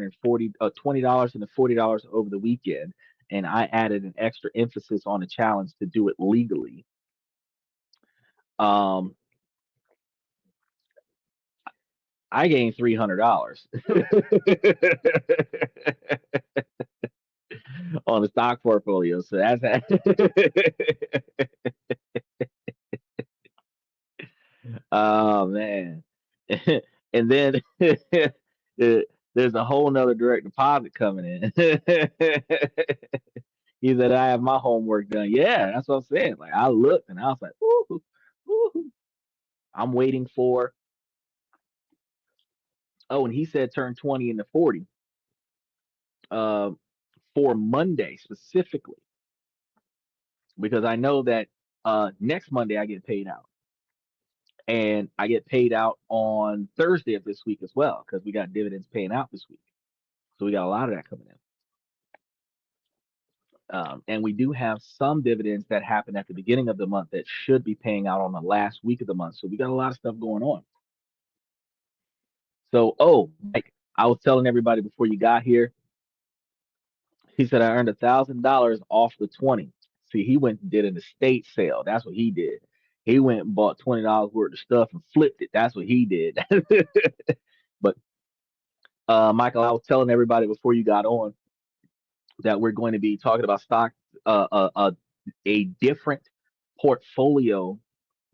$20 and the $40 over the weekend, and I added an extra emphasis on the challenge to do it legally. Um, I gained $300 on the stock portfolio. So that's oh man. And then there's a whole nother direct deposit coming in. He said I have my homework done. Yeah, that's what I'm saying. Like I looked and I was like, ooh, ooh. I'm waiting for. Oh, and he said turn 20 into 40. Uh, for Monday specifically, because I know that next Monday I get paid out, and I get paid out on Thursday of this week as well because we got dividends paying out this week. So we got a lot of that coming in. And we do have some dividends that happen at the beginning of the month that should be paying out on the last week of the month. So we got a lot of stuff going on. So, oh, Mike, I was telling everybody before you got here, he said I earned $1,000 off the 20. See, he went and did an estate sale. That's what he did. He went and bought $20 worth of stuff and flipped it. That's what he did. But Michael, I was telling everybody before you got on that we're going to be talking about stock, uh, uh, uh, a different portfolio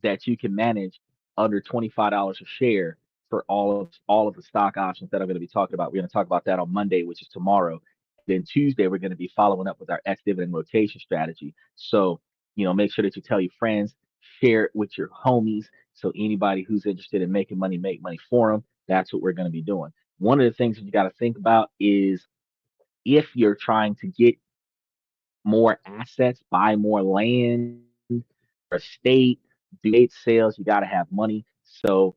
that you can manage under $25 a share for all of the stock options that I'm going to be talking about. We're going to talk about that on Monday, which is tomorrow. Then Tuesday, we're going to be following up with our ex dividend rotation strategy. So, make sure that you tell your friends, share it with your homies. So anybody who's interested in making money, make money for them. That's what we're going to be doing. One of the things that you got to think about is if you're trying to get more assets, buy more land, or estate, do estate sales, you got to have money. So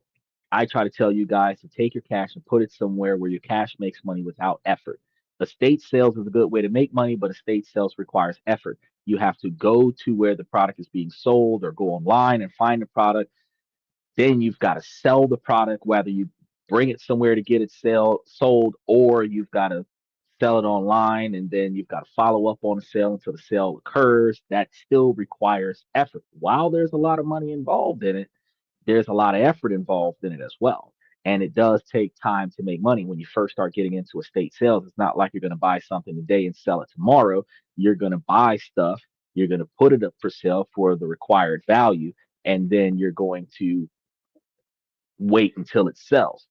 I try to tell you guys to take your cash and put it somewhere where your cash makes money without effort. Estate sales is a good way to make money, but estate sales requires effort. You have to go to where the product is being sold or go online and find the product. Then you've got to sell the product, whether you bring it somewhere to get it sold, or you've got to sell it online, and then you've got to follow up on the sale until the sale occurs. That still requires effort. While there's a lot of money involved in it, there's a lot of effort involved in it as well. And it does take time to make money. When you first start getting into estate sales, it's not like you're going to buy something today and sell it tomorrow. You're going to buy stuff, you're going to put it up for sale for the required value, and then you're going to wait until it sells.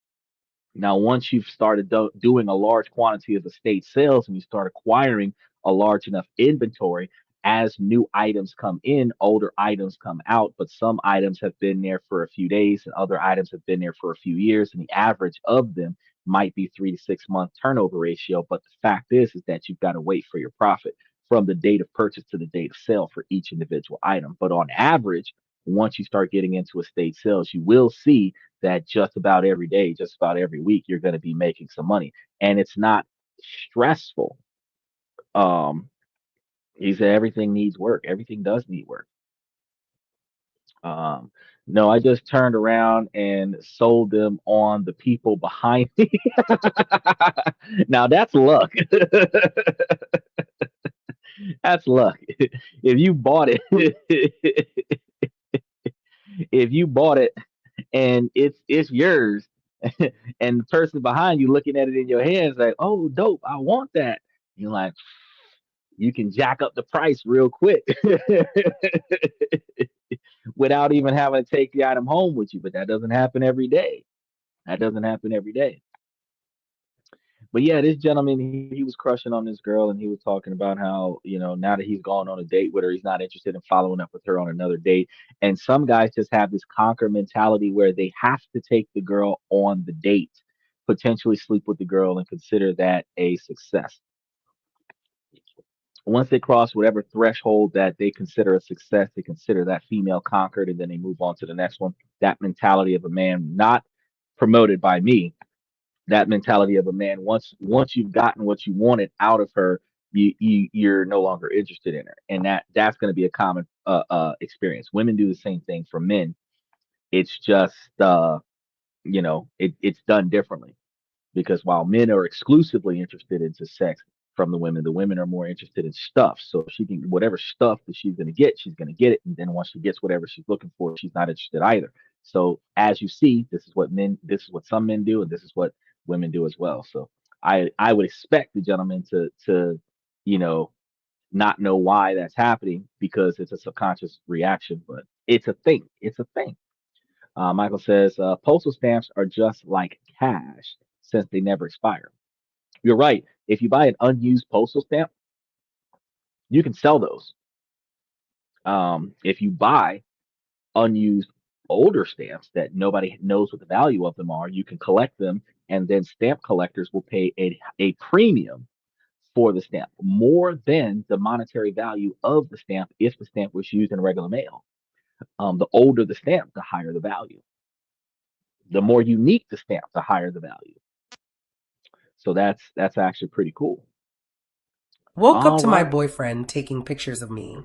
Now, once you've started doing a large quantity of estate sales and you start acquiring a large enough inventory, as new items come in, older items come out, but some items have been there for a few days and other items have been there for a few years, and the average of them might be 3 to 6 month turnover ratio. But the fact is that you've got to wait for your profit from the date of purchase to the date of sale for each individual item. But on average, once you start getting into estate sales, you will see that just about every day, just about every week, you're going to be making some money, and it's not stressful. Um, he said everything needs work. Everything does need work. Um, no, I just turned around and sold them on the people behind me. Now that's luck. That's luck. If you bought it, if you bought it and it's yours, and the person behind you looking at it in your hands like, oh, dope, I want that. You're like, you can jack up the price real quick without even having to take the item home with you. But that doesn't happen every day. That doesn't happen every day. But yeah, this gentleman, he was crushing on this girl, and he was talking about how, now that he's gone on a date with her, he's not interested in following up with her on another date. And some guys just have this conquer mentality where they have to take the girl on the date, potentially sleep with the girl, and consider that a success. Once they cross whatever threshold that they consider a success, they consider that female conquered, and then they move on to the next one. That mentality of a man, not promoted by me, that mentality of a man, once you've gotten what you wanted out of her, you're no longer interested in her, and that's going to be a common experience. Women do the same thing for men. It's just it's done differently. because while men are exclusively interested into sex from the women are more interested in stuff. So she can whatever stuff that she's gonna get it, and then once she gets whatever she's looking for, she's not interested either. So as you see, this is what some men do, and this is what women do as well. So I would expect the gentleman to you know not know why that's happening because it's a subconscious reaction, but it's a thing. It's a thing. Michael says postal stamps are just like cash since they never expire. You're right. If you buy an unused postal stamp, you can sell those. If you buy unused older stamps that nobody knows what the value of them are, you can collect them, and then stamp collectors will pay a premium for the stamp more than the monetary value of the stamp if the stamp was used in regular mail. The older the stamp, the higher the value. The more unique the stamp, the higher the value. So that's actually pretty cool. Woke up All to my right. boyfriend taking pictures of me.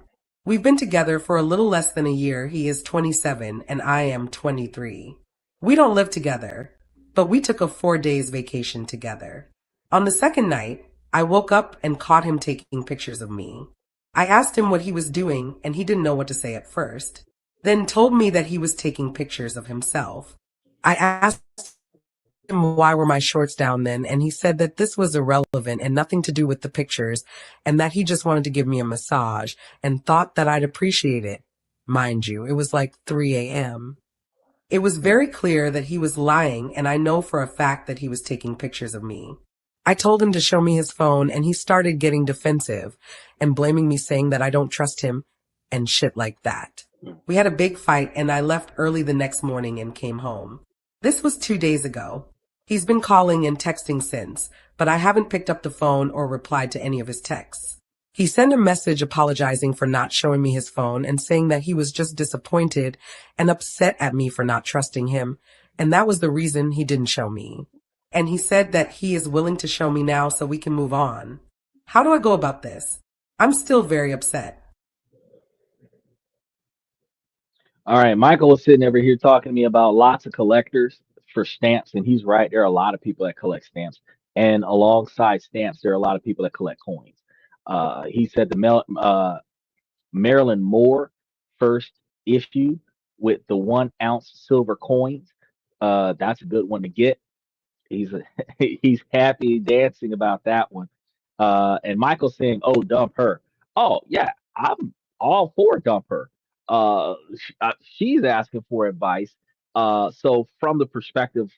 We've been together for a little less than a year. He is 27 and I am 23. We don't live together, but we took a 4 days vacation together. On the second night, I woke up and caught him taking pictures of me. I asked him what he was doing and he didn't know what to say at first, then told me that he was taking pictures of himself. I asked him why were my shorts down then, and he said that this was irrelevant and nothing to do with the pictures, and that he just wanted to give me a massage and thought that I'd appreciate it. Mind you, it was like 3 a.m. It was very clear that he was lying, and I know for a fact that he was taking pictures of me. I told him to show me his phone, and he started getting defensive and blaming me, saying that I don't trust him and shit like that. We had a big fight, and I left early the next morning and came home. This was 2 days ago. He's been calling and texting since, but I haven't picked up the phone or replied to any of his texts. He sent a message apologizing for not showing me his phone and saying that he was just disappointed and upset at me for not trusting him, and that was the reason he didn't show me. And he said that he is willing to show me now so we can move on. How do I go about this? I'm still very upset. All right. Michael was sitting over here talking to me about lots of collectors for stamps, and he's right. There are a lot of people that collect stamps, and alongside stamps, there are a lot of people that collect coins. He said Marilyn Moore first issue with the 1 ounce silver coins. That's a good one to get. He's he's happy dancing about that one. And Michael saying, "Oh, dump her." Oh yeah, I'm all for dump her. She's asking for advice. So from the perspective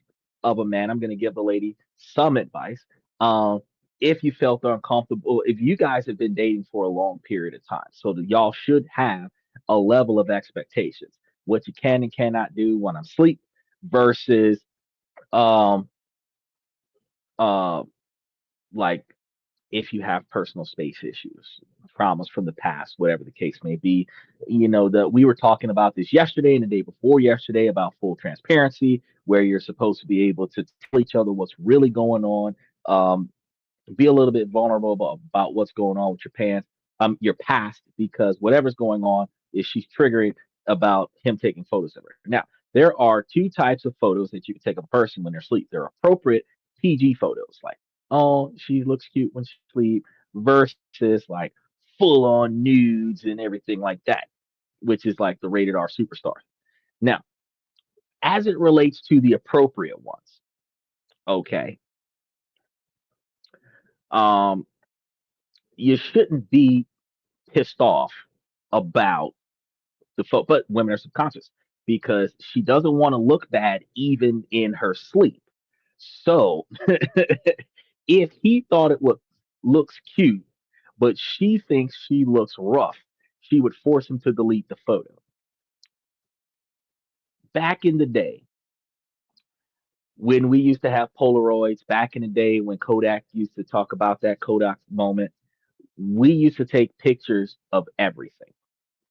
of a man, I'm going to give the lady some advice. Um, if you felt uncomfortable, if you guys have been dating for a long period of time, so that y'all should have a level of expectations, what you can and cannot do when I'm asleep versus um uh like if you have personal space issues, traumas from the past, whatever the case may be. That we were talking about this yesterday and the day before yesterday about full transparency, where you're supposed to be able to tell each other what's really going on. Um, be a little bit vulnerable about what's going on with your past, because whatever's going on is she's triggering about him taking photos of her. Now, there are two types of photos that you can take of a person when they're asleep. They're appropriate PG photos, like, oh, she looks cute when she sleeps, versus like full on nudes and everything like that, which is like the rated R superstar. Now, as it relates to the appropriate ones, okay, um, you shouldn't be pissed off about but women are subconscious because she doesn't want to look bad even in her sleep. So if he thought it looks cute, but she thinks she looks rough, she would force him to delete the photo. Back in the day, when we used to have Polaroids, back in the day when Kodak used to talk about that Kodak moment, we used to take pictures of everything.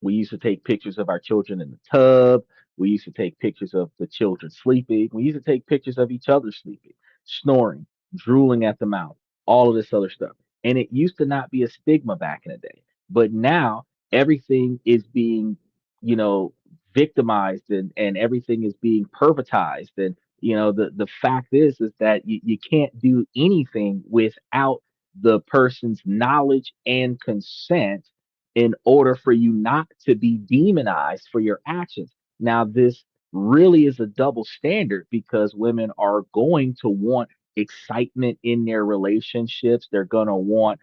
We used to take pictures of our children in the tub. We used to take pictures of the children sleeping. We used to take pictures of each other sleeping, snoring, drooling at the mouth, all of this other stuff. And it used to not be a stigma back in the day. But now everything is being, you know, victimized, and everything is being pervertized. And The fact is that you can't do anything without the person's knowledge and consent in order for you not to be demonized for your actions. Now, this really is a double standard because women are going to want excitement in their relationships. They're going to want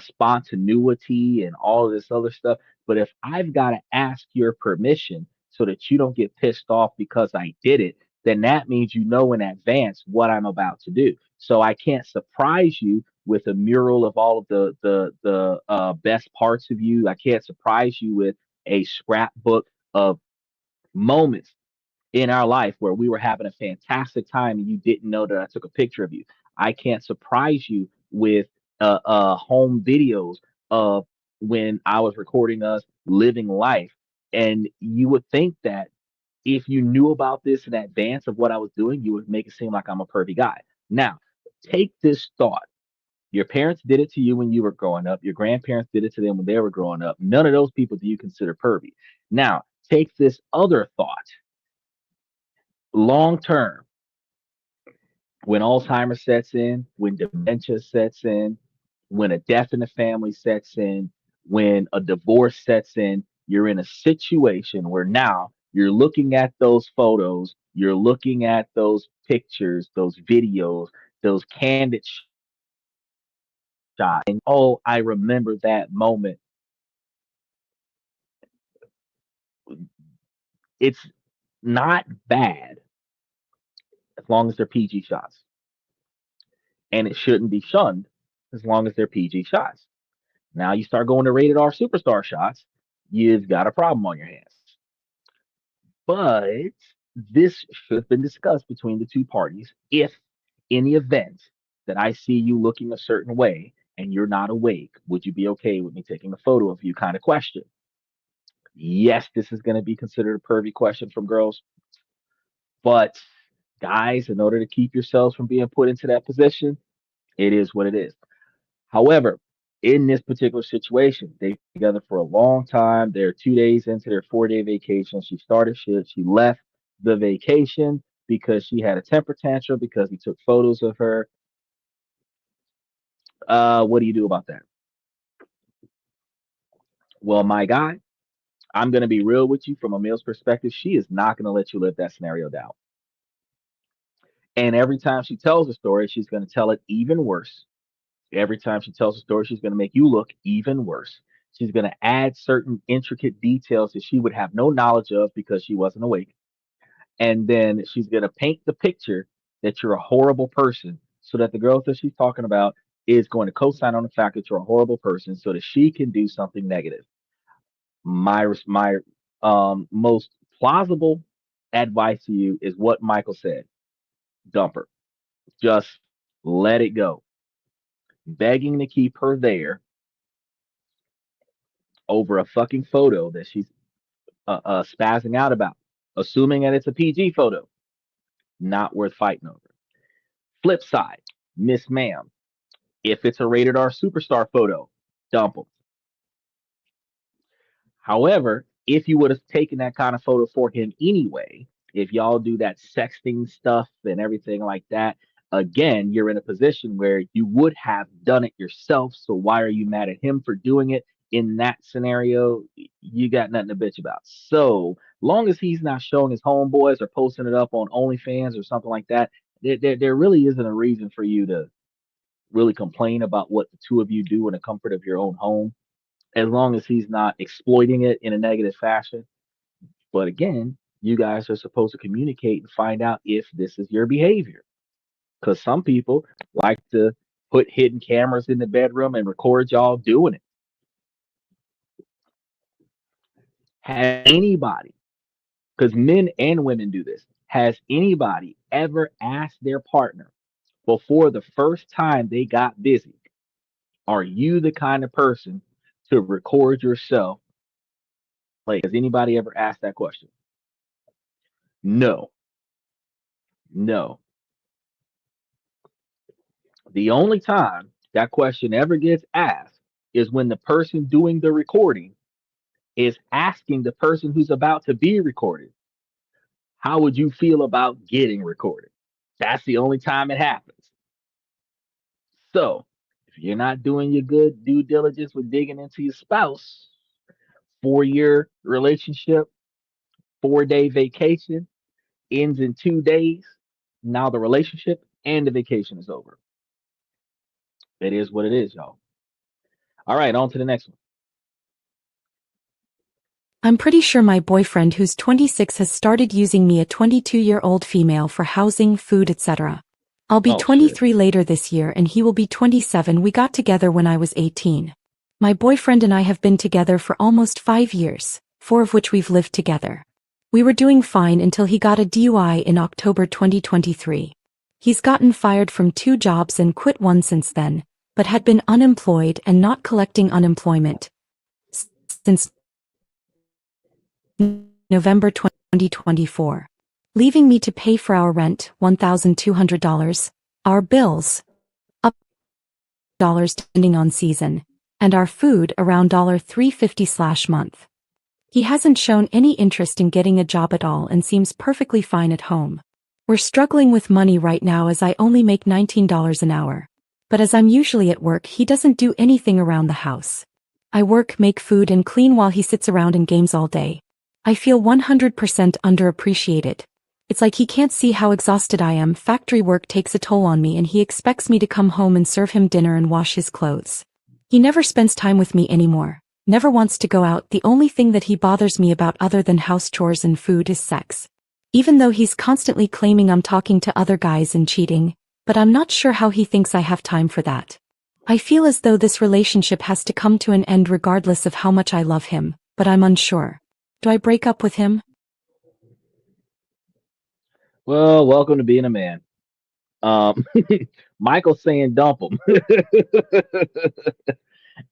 spontaneity and all of this other stuff. But if I've got to ask your permission so that you don't get pissed off because I did it, then that means you know in advance what I'm about to do. So I can't surprise you with a mural of all of the best parts of you. I can't surprise you with a scrapbook of moments in our life where we were having a fantastic time and you didn't know that I took a picture of you. I can't surprise you with home videos of when I was recording us living life. And you would think that if you knew about this in advance of what I was doing, you would make it seem like I'm a pervy guy. Now, take this thought. Your parents did it to you when you were growing up. Your grandparents did it to them when they were growing up. None of those people do you consider pervy. Now, take this other thought. Long term, when Alzheimer's sets in, when dementia sets in, when a death in the family sets in, when a divorce sets in, you're in a situation where now you're looking at those photos, you're looking at those pictures, those videos, those candid shots, and oh, I remember that moment. It's not bad as long as they're PG shots, and it shouldn't be shunned as long as they're PG shots. Now you start going to rated R superstar shots, you've got a problem on your hands. But this should have been discussed between the two parties. If in the event that I see you looking a certain way and you're not awake, would you be okay with me taking a photo of you? Kind of question. Yes, this is going to be considered a pervy question from girls, but guys, in order to keep yourselves from being put into that position, it is what it is. However, in this particular situation, they've been together for a long time. They're 2 days into their 4 day vacation. She started shit. She left the vacation because she had a temper tantrum because he took photos of her. What do you do about that? Well, my guy, I'm going to be real with you from a male's perspective. She is not going to let you live that scenario down. And every time she tells a story, she's going to tell it even worse. Every time she tells a story, she's going to make you look even worse. She's going to add certain intricate details that she would have no knowledge of because she wasn't awake. And then she's going to paint the picture that you're a horrible person so that the girl that she's talking about is going to co-sign on the fact that you're a horrible person so that she can do something negative. My most plausible advice to you is what Michael said. Dump her. Just let it go. Begging to keep her there over a fucking photo that she's spazzing out about, assuming that it's a PG photo, not worth fighting over. Flip side, Miss Ma'am, if it's a rated R superstar photo, dump them. However, if you would have taken that kind of photo for him anyway, if y'all do that sexting stuff and everything like that, again, you're in a position where you would have done it yourself. So why are you mad at him for doing it? In that scenario, you got nothing to bitch about. So long as he's not showing his homeboys or posting it up on OnlyFans or something like that, there really isn't a reason for you to really complain about what the two of you do in the comfort of your own home as long as he's not exploiting it in a negative fashion. But again, you guys are supposed to communicate and find out if this is your behavior. Because some people like to put hidden cameras in the bedroom and record y'all doing it. Has anybody, because men and women do this, has anybody ever asked their partner before the first time they got busy, are you the kind of person to record yourself? Like, has anybody ever asked that question? No, no. The only time that question ever gets asked is when the person doing the recording is asking the person who's about to be recorded, How would you feel about getting recorded? That's the only time it happens. So, if you're not doing your good due diligence with digging into your spouse, 4 year relationship, 4 day vacation ends in 2 days. Now the relationship and the vacation is over. It is what it is, y'all. All right, on to the next one. I'm pretty sure my boyfriend who's 26 has started using me, a 22-year-old female, for housing, food, etc. I'll be Oh shit. 23 later this year and he will be 27. We got together when I was 18. My boyfriend and I have been together for almost 5 years, 4 of which we've lived together. We were doing fine until he got a DUI in October 2023. He's gotten fired from 2 jobs and quit one since then, but had been unemployed and not collecting unemployment since November 2024, leaving me to pay for our rent, $1,200, our bills, up dollars depending on season, and our food around $350/month. He hasn't shown any interest in getting a job at all and seems perfectly fine at home. We're struggling with money right now as I only make $19 an hour. But as I'm usually at work, he doesn't do anything around the house. I work, make food, and clean while he sits around and games all day. I feel 100% underappreciated. It's like he can't see how exhausted I am. Factory work takes a toll on me and he expects me to come home and serve him dinner and wash his clothes. He never spends time with me anymore, never wants to go out. The only thing that he bothers me about other than house chores and food is sex. Even though he's constantly claiming I'm talking to other guys and cheating, but I'm not sure how he thinks I have time for that. I feel as though this relationship has to come to an end regardless of how much I love him, but I'm unsure. Do I break up with him? Well, welcome to being a man. Um, Michael's saying dump him.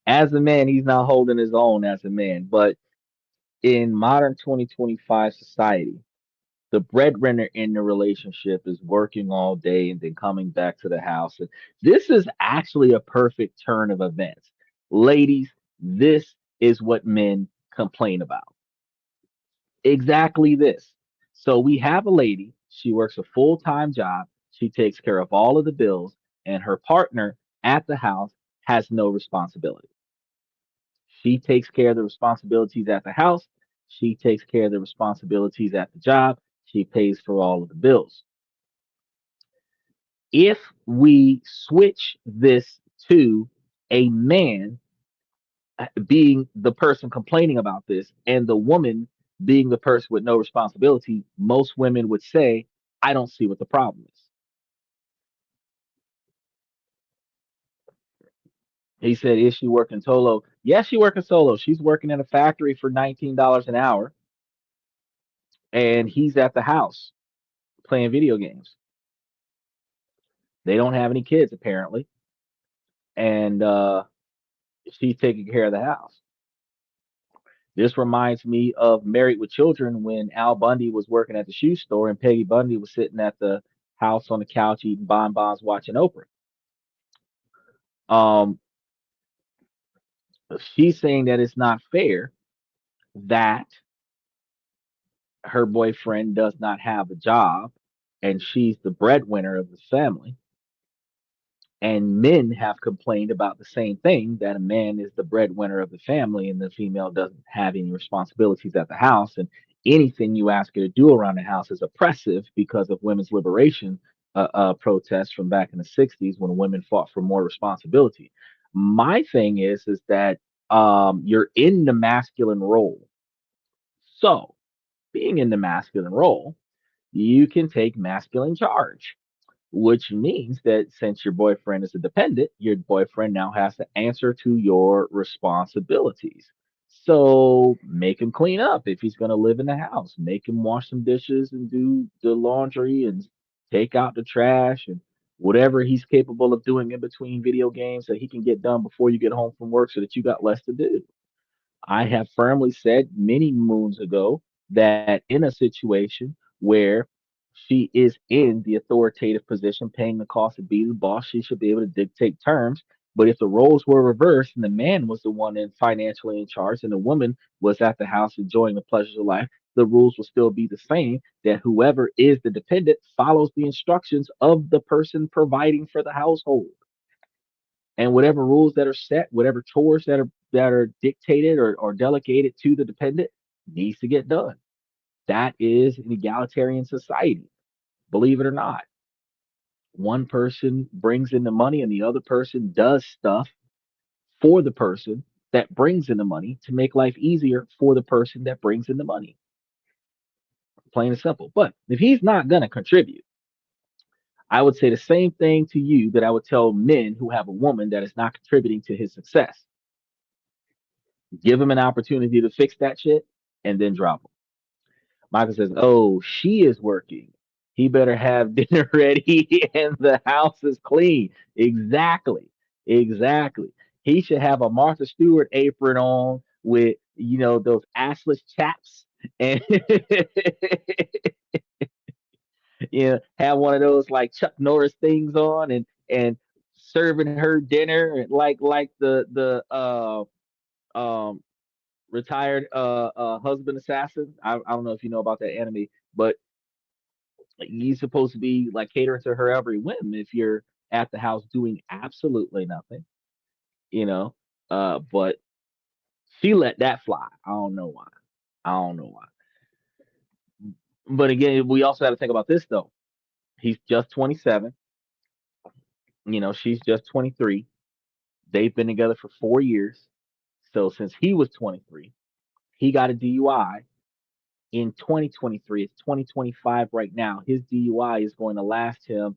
As a man, he's not holding his own as a man. But in modern 2025 society, the breadwinner in the relationship is working all day and then coming back to the house. And this is actually a perfect turn of events. Ladies, this is what men complain about. Exactly this. So we have a lady, she works a full-time job, she takes care of all of the bills, and her partner at the house has no responsibility. She takes care of the responsibilities at the house, she takes care of the responsibilities at the job, she pays for all of the bills. If we switch this to a man being the person complaining about this and the woman being the person with no responsibility, most women would say, I don't see what the problem is. He said, is she working solo? Yes, she working solo. She's working in a factory for $19 an hour, and he's at the house playing video games. They don't have any kids, apparently, and she's taking care of the house. This reminds me of Married with Children when Al Bundy was working at the shoe store and Peggy Bundy was sitting at the house on the couch eating bonbons, watching Oprah. Um, she's saying that it's not fair that her boyfriend does not have a job and she's the breadwinner of the family. And men have complained about the same thing, that a man is the breadwinner of the family and the female doesn't have any responsibilities at the house. And anything you ask her to do around the house is oppressive because of women's liberation protests from back in the 60s when women fought for more responsibility. My thing is that you're in the masculine role. So, being in the masculine role, you can take masculine charge, which means that since your boyfriend is a dependent, your boyfriend now has to answer to your responsibilities. So make him clean up if he's going to live in the house. Make him wash some dishes and do the laundry and take out the trash and whatever he's capable of doing in between video games that he can get done before you get home from work so that you got less to do. I have firmly said many moons ago that in a situation where she is in the authoritative position, paying the cost of being the boss, she should be able to dictate terms. But if the roles were reversed and the man was the one in financially in charge and the woman was at the house enjoying the pleasures of life, the rules will still be the same, that whoever is the dependent follows the instructions of the person providing for the household. And whatever rules that are set, whatever chores that are dictated or delegated to the dependent needs to get done. That is an egalitarian society, believe it or not. One person brings in the money and the other person does stuff for the person that brings in the money to make life easier for the person that brings in the money. Plain and simple. But if he's not going to contribute, I would say the same thing to you that I would tell men who have a woman that is not contributing to his success. Give him an opportunity to fix that shit and then drop him. Michael says, "Oh, she is working. He better have dinner ready and the house is clean." Exactly. Exactly. He should have a Martha Stewart apron on with, those assless chaps and have one of those like Chuck Norris things on and serving her dinner like the um retired husband assassin. I don't know if you know about that anime, but he's supposed to be like catering to her every whim if you're at the house doing absolutely nothing, you know. But she let that fly. I don't know why. I don't know why. But again, we also have to think about this though. He's just 27. She's just 23. They've been together for 4 years. So since he was 23, he got a DUI in 2023. It's 2025 right now. His DUI is going to last him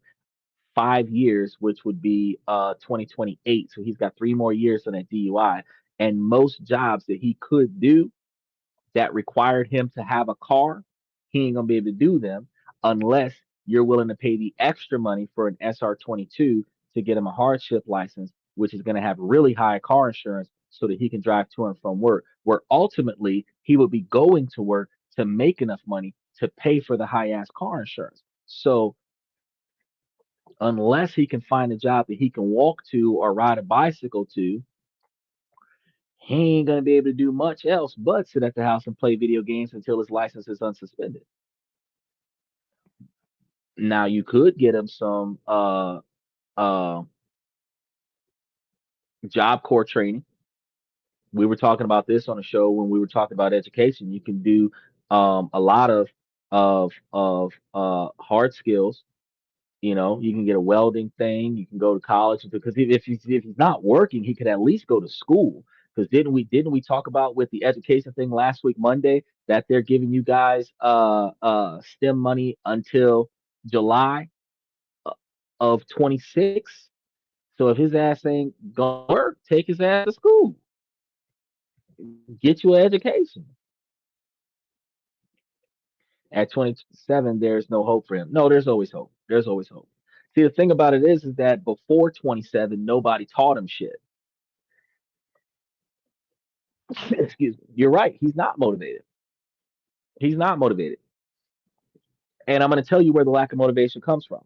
5 years, which would be 2028. So he's got 3 more years on that DUI. And most jobs that he could do that required him to have a car, he ain't gonna be able to do them unless you're willing to pay the extra money for an SR22 to get him a hardship license, which is going to have really high car insurance so that he can drive to and from work, where ultimately he would be going to work to make enough money to pay for the high ass car insurance. So unless he can find a job that he can walk to or ride a bicycle to, he ain't gonna be able to do much else but sit at the house and play video games until his license is unsuspended. Now you could get him some uh job corps training. We were talking about this on a show when we were talking about education. You can do a lot of hard skills. You can get a welding thing. You can go to college because if he's not working, he could at least go to school. Because didn't we talk about with the education thing last week Monday that they're giving you guys STEM money until July uh, of 26. So if his ass ain't gonna work, take his ass to school, get you an education. At 27, there's no hope for him. No, there's always hope. There's always hope. See, the thing about it is that before 27, nobody taught him shit. Excuse me. You're right. He's not motivated. He's not motivated. And I'm going to tell you where the lack of motivation comes from.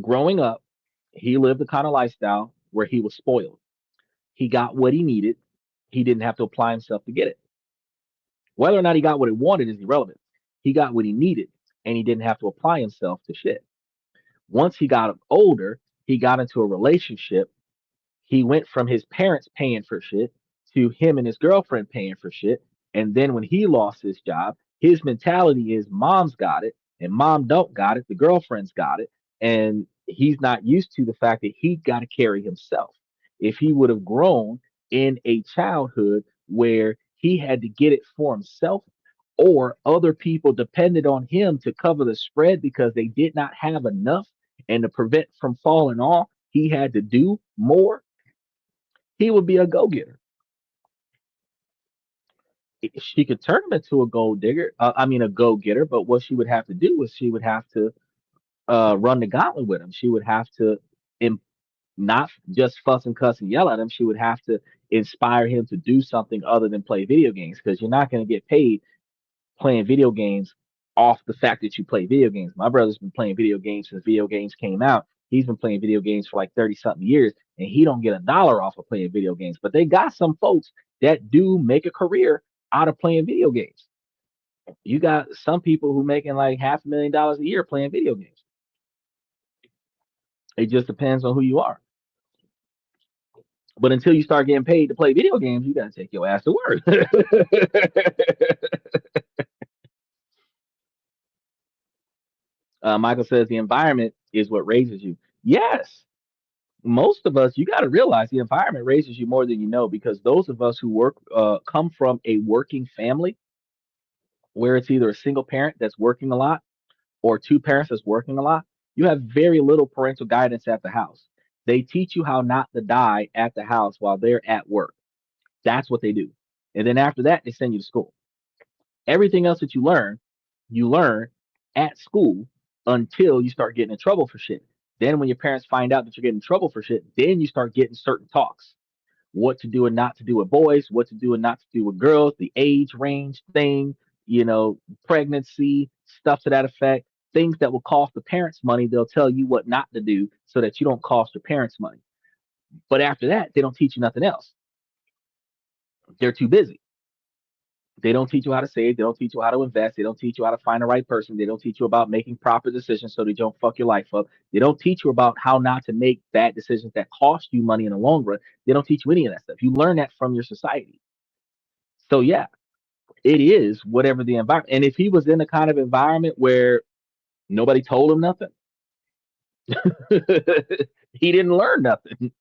Growing up, he lived the kind of lifestyle where he was spoiled. He got what he needed. He didn't have to apply himself to get it. Whether or not he got what he wanted is irrelevant. He got what he needed, and he didn't have to apply himself to shit. Once he got older, he got into a relationship. He went from his parents paying for shit to him and his girlfriend paying for shit. And then when he lost his job, his mentality is mom's got it and mom don't got it. The girlfriend's got it. And he's not used to the fact that he got to carry himself. If he would have grown in a childhood where he had to get it for himself or other people depended on him to cover the spread because they did not have enough and to prevent from falling off, he had to do more, he would be a go getter. She could turn him into a gold digger. I mean, a go getter. But what she would have to do is she would have to run the gauntlet with him. She would have to im- not just fuss and cuss and yell at him. She would have to inspire him to do something other than play video games because you're not going to get paid playing video games off the fact that you play video games. My brother's been playing video games since video games came out. He's been playing video games for like 30 something years and he don't get a dollar off of playing video games. But they got some folks that do make a career out of playing video games. You got some people who making like $500,000 a year playing video games. It just depends on who you are. But until you start getting paid to play video games, you gotta take your ass to work. Michael says the environment is what raises you. Yes, most of us, you got to realize the environment raises you more than you know, because those of us who work come from a working family where it's either a single parent that's working a lot or two parents that's working a lot. You have very little parental guidance at the house. They teach you how not to die at the house while they're at work. That's what they do. And then after that, they send you to school. Everything else that you learn at school until you start getting in trouble for shit. Then when your parents find out that you're getting in trouble for shit, then you start getting certain talks. What to do and not to do with boys, what to do and not to do with girls, the age range thing, pregnancy, stuff to that effect, things that will cost the parents money. They'll tell you what not to do so that you don't cost your parents money. But after that, they don't teach you nothing else. They're too busy. They don't teach you how to save. They don't teach you how to invest. They don't teach you how to find the right person. They don't teach you about making proper decisions so that you don't fuck your life up. They don't teach you about how not to make bad decisions that cost you money in the long run. They don't teach you any of that stuff. You learn that from your society. So yeah, it is whatever the environment. And if he was in a kind of environment where nobody told him nothing, he didn't learn nothing.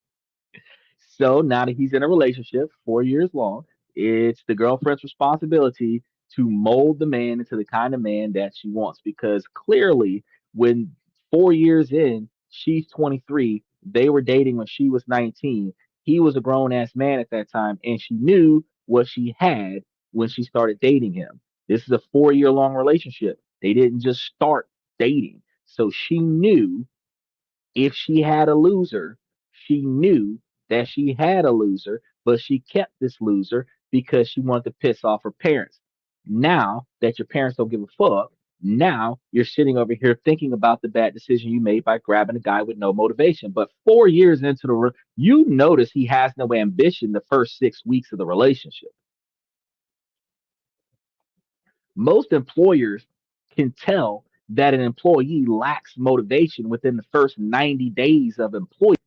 So now that he's in a relationship 4 years long, it's the girlfriend's responsibility to mold the man into the kind of man that she wants. Because clearly, when 4 years in, she's 23, they were dating when she was 19. He was a grown ass man at that time, and she knew what she had when she started dating him. This is a 4 year long relationship. They didn't just start dating. So she knew if she had a loser, she knew that she had a loser, but she kept this loser because she wanted to piss off her parents. Now that your parents don't give a fuck, now you're sitting over here thinking about the bad decision you made by grabbing a guy with no motivation. But 4 years into you notice he has no ambition the first 6 weeks of the relationship. Most employers can tell that an employee lacks motivation within the first 90 days of employment.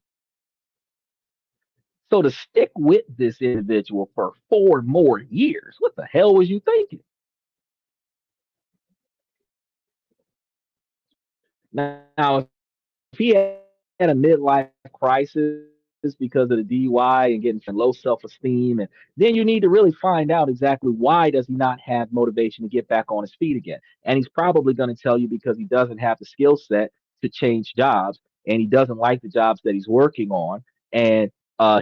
So to stick with this individual for 4 more years, what the hell was you thinking? Now, if he had a midlife crisis because of the DUI and getting low self-esteem, and then you need to really find out exactly why does he not have motivation to get back on his feet again. And he's probably going to tell you because he doesn't have the skill set to change jobs, and he doesn't like the jobs that he's working on, and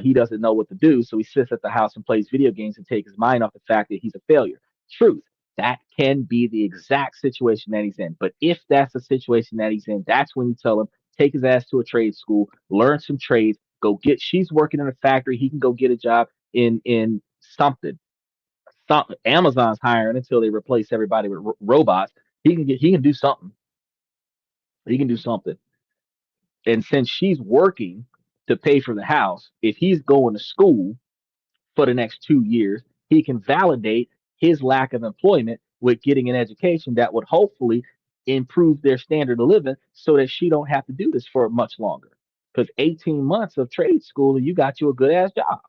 he doesn't know what to do, so he sits at the house and plays video games and takes his mind off the fact that he's a failure. Truth. That can be the exact situation that he's in. But if that's the situation that he's in, that's when you tell him take his ass to a trade school, learn some trades, go get. She's working in a factory. He can go get a job in something. Amazon's hiring until they replace everybody with robots. He can do something. He can do something. And since she's working to pay for the house, if he's going to school for the next 2 years, he can validate his lack of employment with getting an education that would hopefully improve their standard of living so that she don't have to do this for much longer. Because 18 months of trade school and you got you a good ass job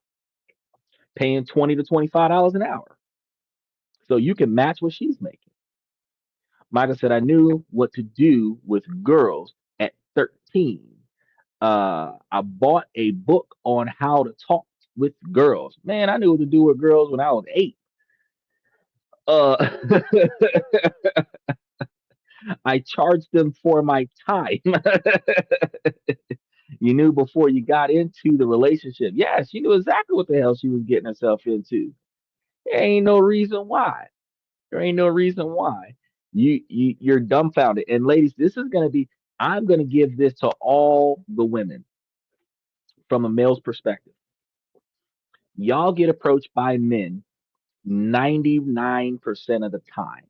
paying $20 to $25 an hour. So you can match what she's making. Michael said, I knew what to do with girls at 13. I bought a book on how to talk with girls. Man, I knew what to do with girls when I was 8. Uh, I charged them for my time. You knew before you got into the relationship. Yeah, she knew exactly what the hell she was getting herself into. There ain't no reason why. There ain't no reason why. You're dumbfounded. And ladies, this is gonna be. I'm gonna give this to all the women from a male's perspective. Y'all get approached by men 99% of the time.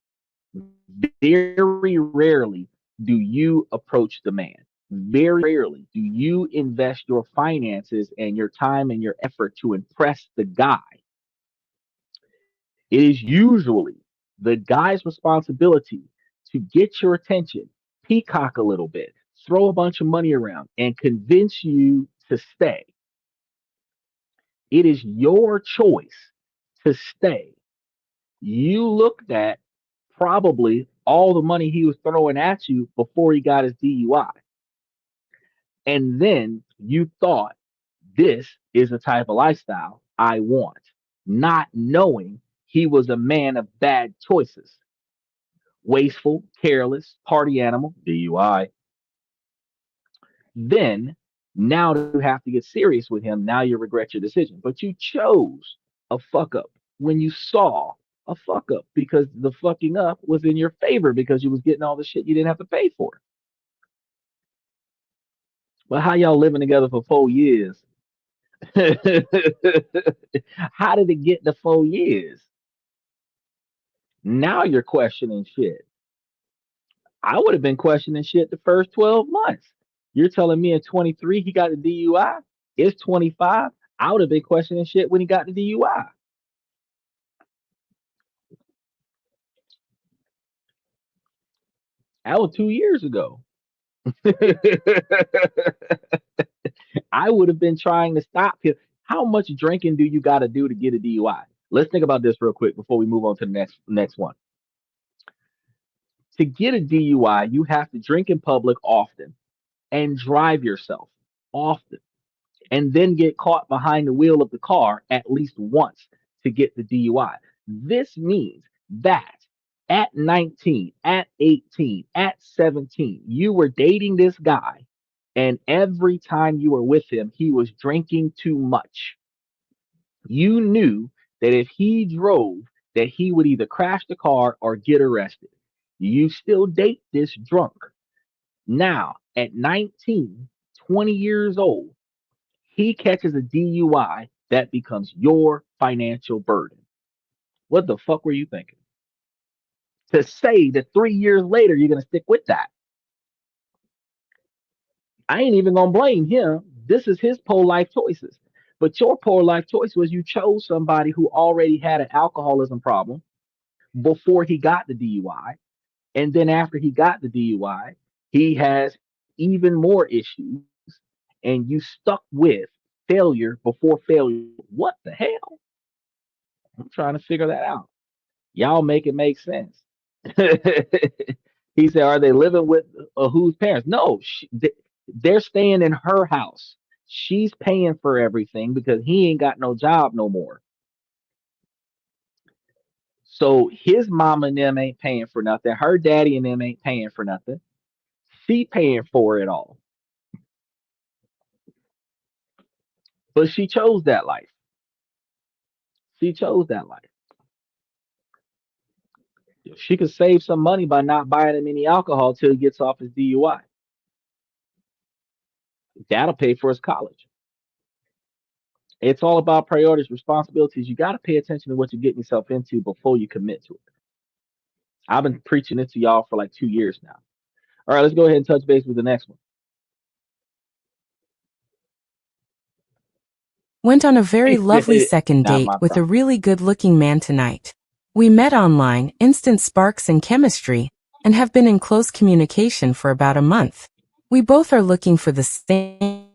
Very rarely do you approach the man. Very rarely do you invest your finances and your time and your effort to impress the guy. It is usually The guy's responsibility to get your attention, peacock a little bit, throw a bunch of money around, and convince you to stay. It is your choice to stay. You looked at probably all the money he was throwing at you before he got his DUI. And then you thought, this is the type of lifestyle I want, not knowing he was a man of bad choices. Wasteful, careless, party animal, DUI. Then, now you have to get serious with him. Now you regret your decision. But you chose a fuck up when you saw a fuck up because the fucking up was in your favor because you was getting all the shit you didn't have to pay for. But how y'all living together for 4 years? How did it get to 4 years? Now you're questioning shit. I would have been questioning shit the first 12 months. You're telling me in 23 he got the DUI? It's 25. I would have been questioning shit when he got the DUI. That was 2 years ago. I would have been trying to stop him. How much drinking do you got to do to get a DUI? Let's think about this real quick before we move on to the next one. To get a DUI, you have to drink in public often and drive yourself often, and then get caught behind the wheel of the car at least once to get the DUI. This means that at 19, at 18, at 17, you were dating this guy, and every time you were with him, he was drinking too much. You knew that if he drove, that he would either crash the car or get arrested. You still date this drunk. Now, at 19, 20 years old, he catches a DUI that becomes your financial burden. What the fuck were you thinking? To say that 3 years later you're gonna stick with that. I ain't even gonna blame him. This is his poor life choices. But your poor life choice was you chose somebody who already had an alcoholism problem before he got the DUI. And then after he got the DUI, he has even more issues. And you stuck with failure before failure. What the hell? I'm trying to figure that out. Y'all make it make sense. He said, "Are they living with whose parents?" No, they're staying in her house. She's paying for everything because he ain't got no job no more. So his mama and them ain't paying for nothing. Her daddy and them ain't paying for nothing. She paying for it all. But she chose that life. She chose that life. She could save some money by not buying him any alcohol till he gets off his DUI. That'll pay for his college. It's all about priorities, responsibilities. You got to pay attention to what you're getting yourself into before you commit to it. I've been preaching it to y'all for like 2 years now. All right, let's go ahead and touch base with the next one. Went on a very lovely second Not date my with a problem. really good-looking man tonight. We met online, instant sparks and chemistry, and have been in close communication for about a month. We both are looking for the same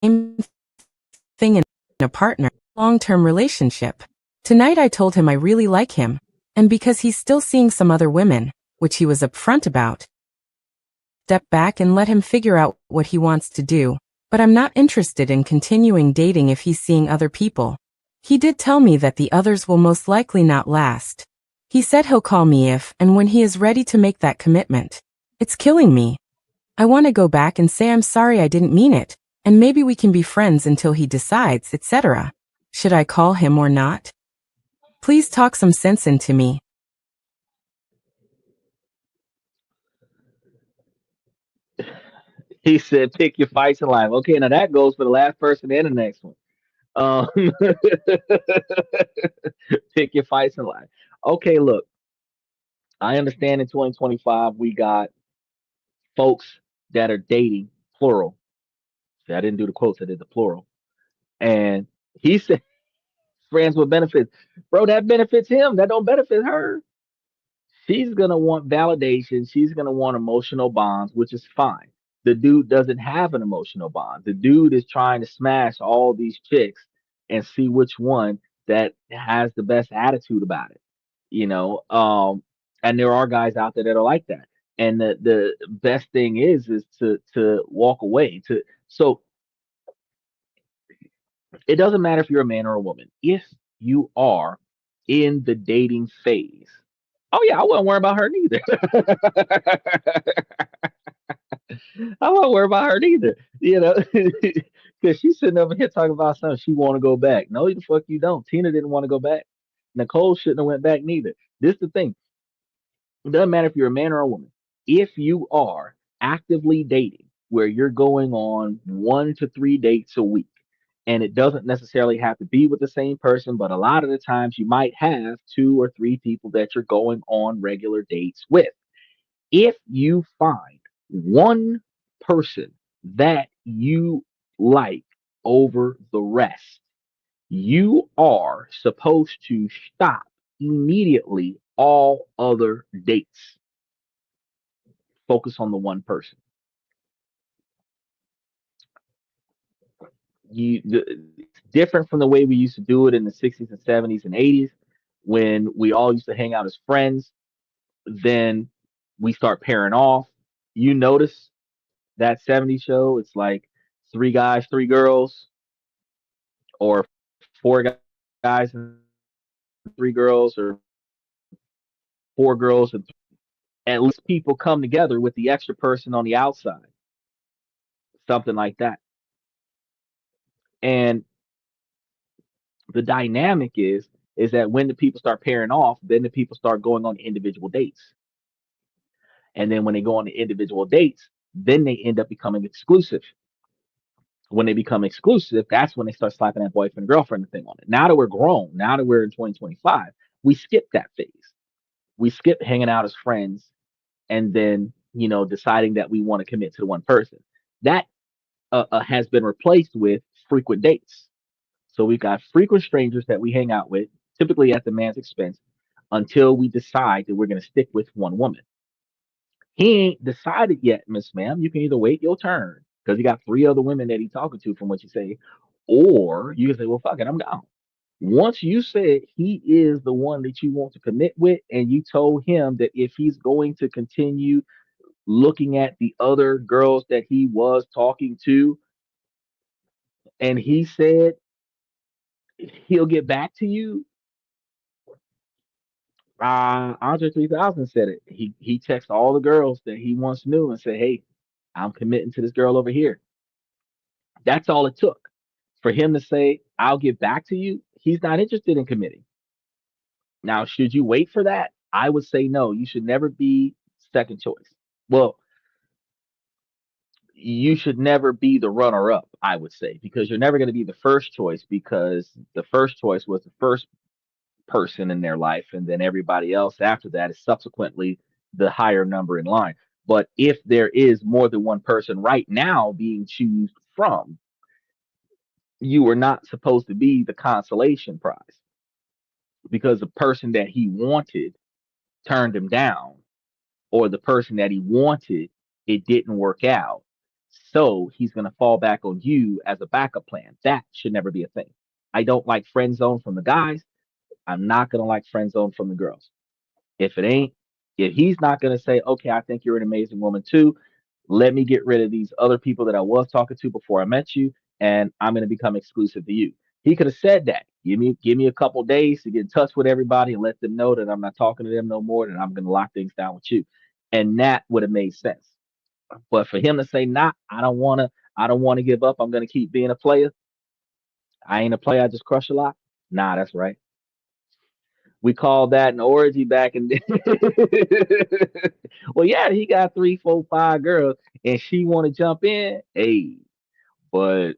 thing in a partner, long-term relationship. Tonight I told him I really like him, and because he's still seeing some other women, which he was upfront about, step back and let him figure out what he wants to do, but I'm not interested in continuing dating if he's seeing other people. He did tell me that the others will most likely not last. He said he'll call me if and when he is ready to make that commitment. It's killing me. I want to go back and say I'm sorry I didn't mean it, and maybe we can be friends until he decides, etc. Should I call him or not? Please talk some sense into me. He said, pick your fights in life. Okay, now that goes for the last person and the next one. Um, pick your fights in life. Okay, look, I understand in 2025 we got folks that are dating, plural. See, I didn't do the quotes, I did the plural. And he said, friends with benefits. Bro, that benefits him. That don't benefit her. She's gonna want validation. She's gonna want emotional bonds, which is fine. The dude doesn't have an emotional bond. The dude is trying to smash all these chicks and see which one that has the best attitude about it. You know, and there are guys out there that are like that. And the best thing is to walk away. To so it doesn't matter if you're a man or a woman. If you are in the dating phase, oh yeah, I wouldn't worry about her neither. I won't worry about her neither. You know, because she's sitting over here talking about something she want to go back. No, the fuck you don't. Tina didn't want to go back. Nicole shouldn't have went back neither. This is the thing. It doesn't matter if you're a man or a woman. If you are actively dating, where you're going on 1 to 3 dates a week, and it doesn't necessarily have to be with the same person, but a lot of the times you might have 2 or 3 people that you're going on regular dates with. If you find one person that you like over the rest, you are supposed to stop immediately all other dates. Focus on the one person. It's different from the way we used to do it in the 60s and 70s and 80s when we all used to hang out as friends. Then we start pairing off. You notice that 70s show, it's like 3 guys, 3 girls, or 4 guys and 3 girls, or 4 girls and at least people come together with the extra person on the outside, something like that. And the dynamic is that when the people start pairing off, then the people start going on individual dates. And then when they go on the individual dates, then they end up becoming exclusive. When they become exclusive, that's when they start slapping that boyfriend girlfriend thing on it. Now that we're grown, now that we're in 2025, we skip that phase. We skip hanging out as friends and then, deciding that we want to commit to the one person. That has been replaced with frequent dates. So we've got frequent strangers that we hang out with, typically at the man's expense, until we decide that we're going to stick with one woman. He ain't decided yet, Miss Ma'am. You can either wait your turn because he got 3 other women that he's talking to, from what you say, or you can say, "Well, fuck it, I'm down." Once you said he is the one that you want to commit with, and you told him that if he's going to continue looking at the other girls that he was talking to, and he said he'll get back to you, Andre 3000 said it. He texted all the girls that he once knew and said, "Hey, I'm committing to this girl over here." That's all it took for him to say, "I'll get back to you." He's not interested in committing. Now, should you wait for that? I would say no. You should never be second choice. Well, you should never be the runner up, I would say, because you're never going to be the first choice because the first choice was the first person in their life, and then everybody else after that is subsequently the higher number in line. But if there is more than one person right now being chosen from, you are not supposed to be the consolation prize because the person that he wanted turned him down, or the person that he wanted, it didn't work out. So he's going to fall back on you as a backup plan. That should never be a thing. I don't like friend zone from the guys. I'm not going to like friend zone from the girls. If it ain't, if he's not going to say, "Okay, I think you're an amazing woman too, let me get rid of these other people that I was talking to before I met you, and I'm going to become exclusive to you." He could have said that. Give me a couple days to get in touch with everybody and let them know that I'm not talking to them no more, and I'm going to lock things down with you. And that would have made sense. But for him to say, "Nah, I don't want to give up. I'm going to keep being a player. I ain't a player. I just crush a lot." Nah, that's right. We called that an orgy back in. Well, yeah, he got 3, 4, 5 girls, and she want to jump in. Hey, but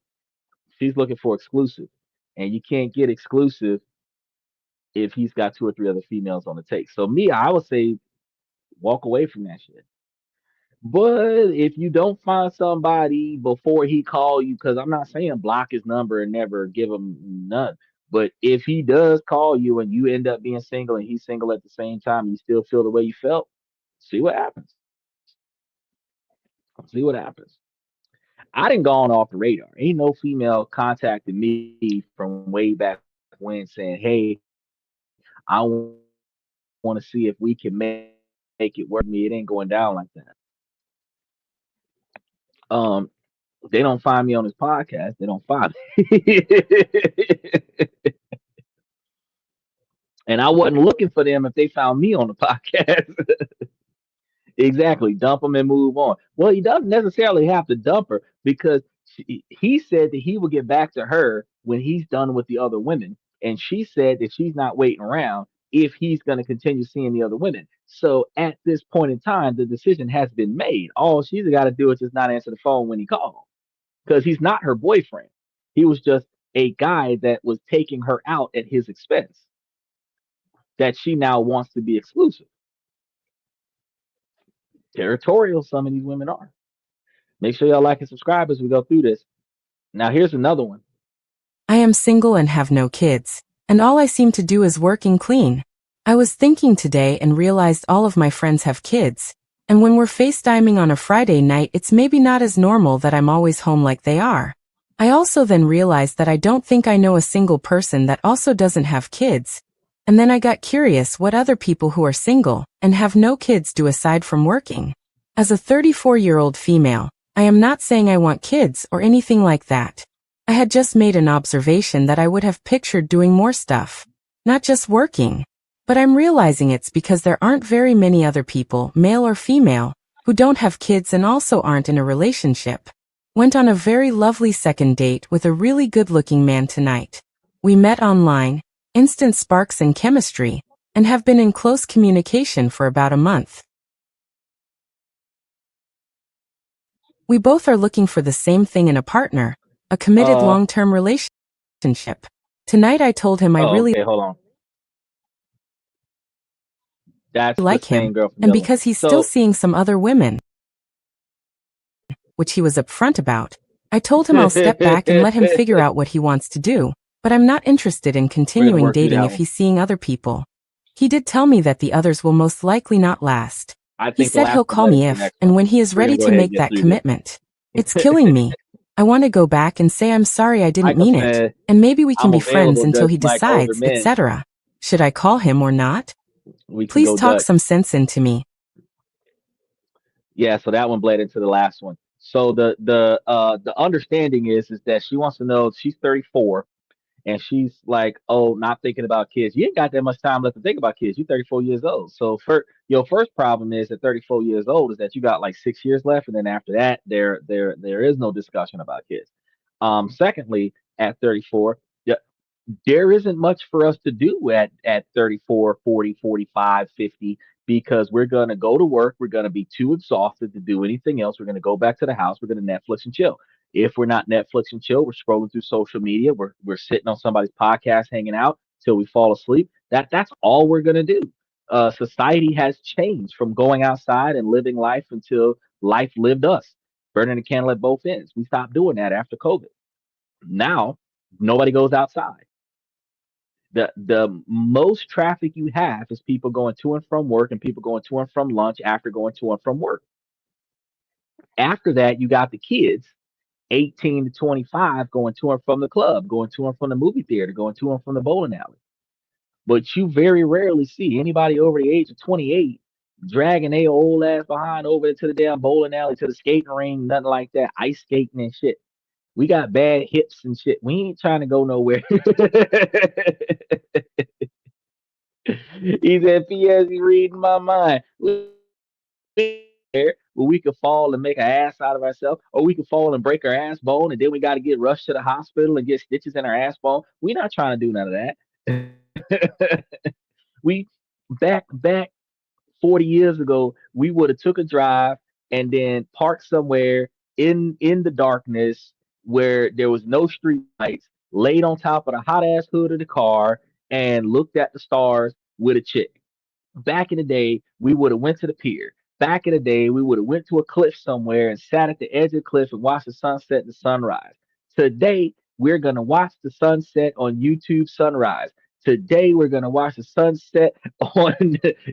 she's looking for exclusive, and you can't get exclusive if he's got 2 or 3 other females on the take. So me, I would say walk away from that shit. But if you don't find somebody before he call you, because I'm not saying block his number and never give him none, But if he does call you and you end up being single and he's single at the same time, you still feel the way you felt, see what happens. See what happens. I didn't gone off the radar. Ain't no female contacted me from way back when saying, "Hey, I want to see if we can make it work with me." It ain't going down like that. Um, they don't find me on this podcast. They don't find me. And I wasn't looking for them if they found me on the podcast. Exactly. Dump them and move on. Well, he doesn't necessarily have to dump her because he said that he will get back to her when he's done with the other women. And she said that she's not waiting around if he's going to continue seeing the other women. So at this point in time, the decision has been made. All she's got to do is just not answer the phone when he calls because he's not her boyfriend. He was just a guy that was taking her out at his expense that she now wants to be exclusive. Territorial, some of these women are. Make sure y'all like and subscribe as we go through this. Now, here's another one. I am single and have no kids, and all I seem to do is work and clean. I was thinking today and realized all of my friends have kids, and when we're FaceTiming on a Friday night, it's maybe not as normal that I'm always home like they are. I also then realized that I don't think I know a single person that also doesn't have kids, and then I got curious what other people who are single and have no kids do aside from working. As a 34-year-old female, I am not saying I want kids or anything like that. I had just made an observation that I would have pictured doing more stuff, not just working. But I'm realizing it's because there aren't very many other people, male or female, who don't have kids and also aren't in a relationship. Went on a very lovely second date with a really good-looking man tonight. We met online, instant sparks and chemistry, and have been in close communication for about a month. We both are looking for the same thing in a partner, a committed long-term relationship. Tonight I told him I really Okay, hold on. That's the like same him, girl from the and other one. because he's still So, seeing some other women, which he was upfront about, I told him I'll step back and let him figure out what he wants to do, but I'm not interested in we're gonna continuing work through dating that if one. he's seeing other people. He did tell me that the others will most likely not last. I He think the said he'll last one call led me into the if next and one. when he is We're gonna ready go to ahead and make get that through this. commitment. It's killing me. I want to go back and say I'm sorry I didn't Michael mean it, said, and maybe we can "I'm be friends available. until Does he he like older decides, men?" etc. Should I call him or not? We can Please go talk Dutch. some sense into me. Yeah, so that one bled into the last one. So the understanding is that she wants to know she's 34 and she's like, oh, not thinking about kids. You ain't got that much time left to think about kids. You're 34 years old. So your first problem is at 34 years old is that you got like 6 years left, and then after that, there is no discussion about kids. Secondly, at 34, there isn't much for us to do at 34, 40, 45, 50 because we're going to go to work. We're going to be too exhausted to do anything else. We're going to go back to the house. We're going to Netflix and chill. If we're not Netflix and chill, we're scrolling through social media. We're sitting on somebody's podcast, hanging out till we fall asleep. That's all we're going to do. Society has changed from going outside and living life until life lived us, burning the candle at both ends. We stopped doing that after COVID. Now, nobody goes outside. The most traffic you have is people going to and from work and people going to and from lunch after going to and from work. After that, you got the kids 18 to 25 going to and from the club, going to and from the movie theater, going to and from the bowling alley. But you very rarely see anybody over the age of 28 dragging their old ass behind over to the damn bowling alley, to the skating ring, nothing like that, ice skating and shit. We got bad hips and shit. We ain't trying to go nowhere. He said, "P.S. You reading my mind. Where we could fall and make an ass out of ourselves, or we could fall and break our ass bone, and then we got to get rushed to the hospital and get stitches in our ass bone. We're not trying to do none of that. We back 40 years ago, we would have took a drive and then parked somewhere in the darkness where there was no street lights, laid on top of the hot ass hood of the car, and looked at the stars with a chick. Back in the day, we would have went to the pier. Back in the day, we would have went to a cliff somewhere and sat at the edge of the cliff and watched the sunset and the sunrise. Today, we're going to watch the sunset on YouTube sunrise. Today, we're going to watch the sunset on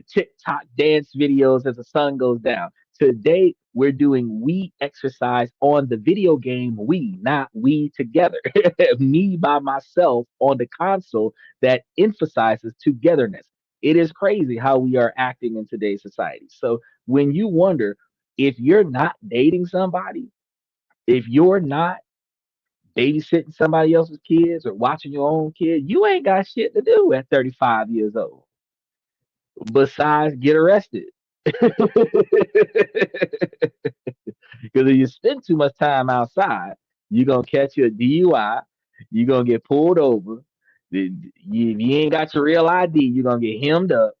TikTok dance videos as the sun goes down. Today, we're doing we exercise on the video game we, not we together. Me by myself on the console that emphasizes togetherness. It is crazy how we are acting in today's society. So when you wonder if you're not dating somebody, if you're not babysitting somebody else's kids or watching your own kid, you ain't got shit to do at 35 years old besides get arrested. Because if you spend too much time outside, you're going to catch your DUI, you're going to get pulled over. If you ain't got your real ID, you're going to get hemmed up.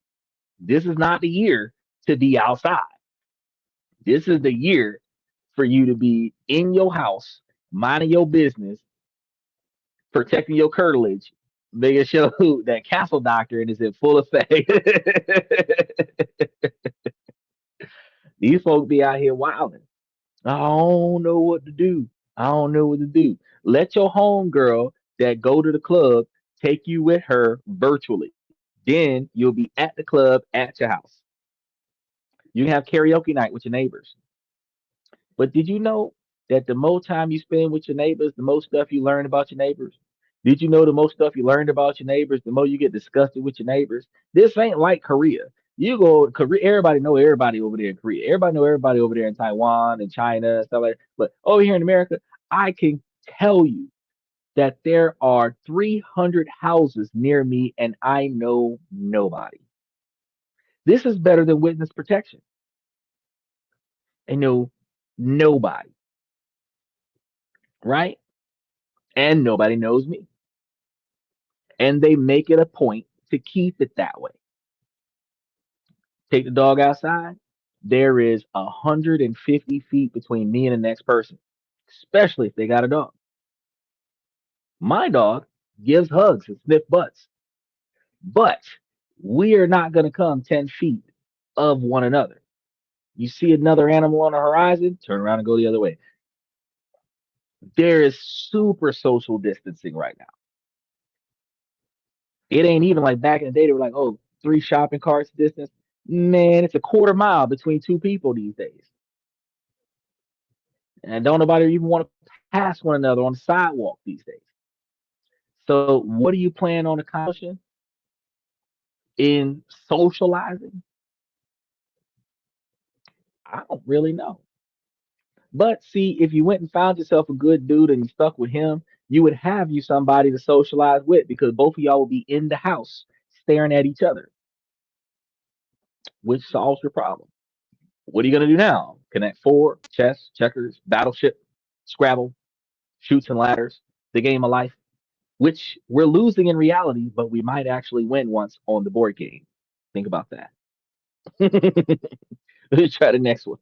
This is not the year to be outside. This is the year for you to be in your house, minding your business, protecting your curtilage, making sure that castle doctrine is in full effect. These folks be out here wilding. I don't know what to do. I don't know what to do. Let your homegirl that go to the club take you with her virtually. Then you'll be at the club at your house. You can have karaoke night with your neighbors. But did you know that the more time you spend with your neighbors, the more stuff you learn about your neighbors? Did you know the more stuff you learned about your neighbors, the more you get disgusted with your neighbors? This ain't like Korea. You go Korea, everybody know everybody over there in Korea. Everybody know everybody over there in Taiwan and China and stuff like that. But over here in America, I can tell you that there are 300 houses near me and I know nobody. This is better than witness protection. I know nobody, right? And nobody knows me. And they make it a point to keep it that way. Take the dog outside. There is 150 feet between me and the next person, especially if they got a dog. My dog gives hugs and sniff butts, but we are not going to come 10 feet of one another. You see another animal on the horizon, turn around and go the other way. There is super social distancing right now. It ain't even like back in the day, they were like, oh, 3 shopping carts distance. Man, it's a quarter mile between 2 people these days. And don't nobody even want to pass one another on the sidewalk these days. So, what do you plan on accomplishing in socializing? I don't really know. But see, if you went and found yourself a good dude and you stuck with him, you would have you somebody to socialize with because both of y'all will be in the house staring at each other, which solves your problem. What are you going to do now? Connect 4, chess, checkers, battleship, Scrabble, shoots and ladders, the game of life, which we're losing in reality, but we might actually win once on the board game. Think about that. Let's try the next one.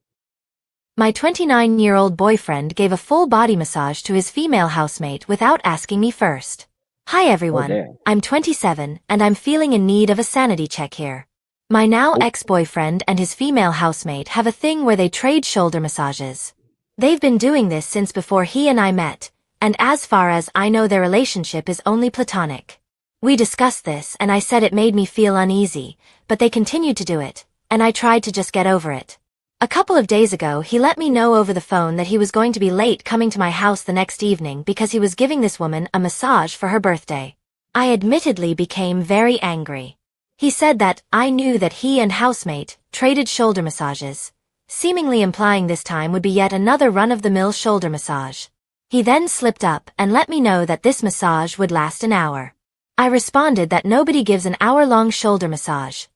My 29-year-old boyfriend gave a full body massage to his female housemate without asking me first. Hi Oh, everyone, damn. I'm 27 and I'm feeling in need of a sanity check here. My now Oh, ex-boyfriend and his female housemate have a thing where they trade shoulder massages. They've been doing this since before he and I met, and as far as I know their relationship is only platonic. We discussed this and I said it made me feel uneasy, but they continued to do it, and I tried to just get over it. A couple of days ago he let me know over the phone that he was going to be late coming to my house the next evening because he was giving this woman a massage for her birthday. I admittedly became very angry. He said that I knew that he and housemate traded shoulder massages, seemingly implying this time would be yet another run-of-the-mill shoulder massage. He then slipped up and let me know that this massage would last an hour. I responded that nobody gives an hour-long shoulder massage.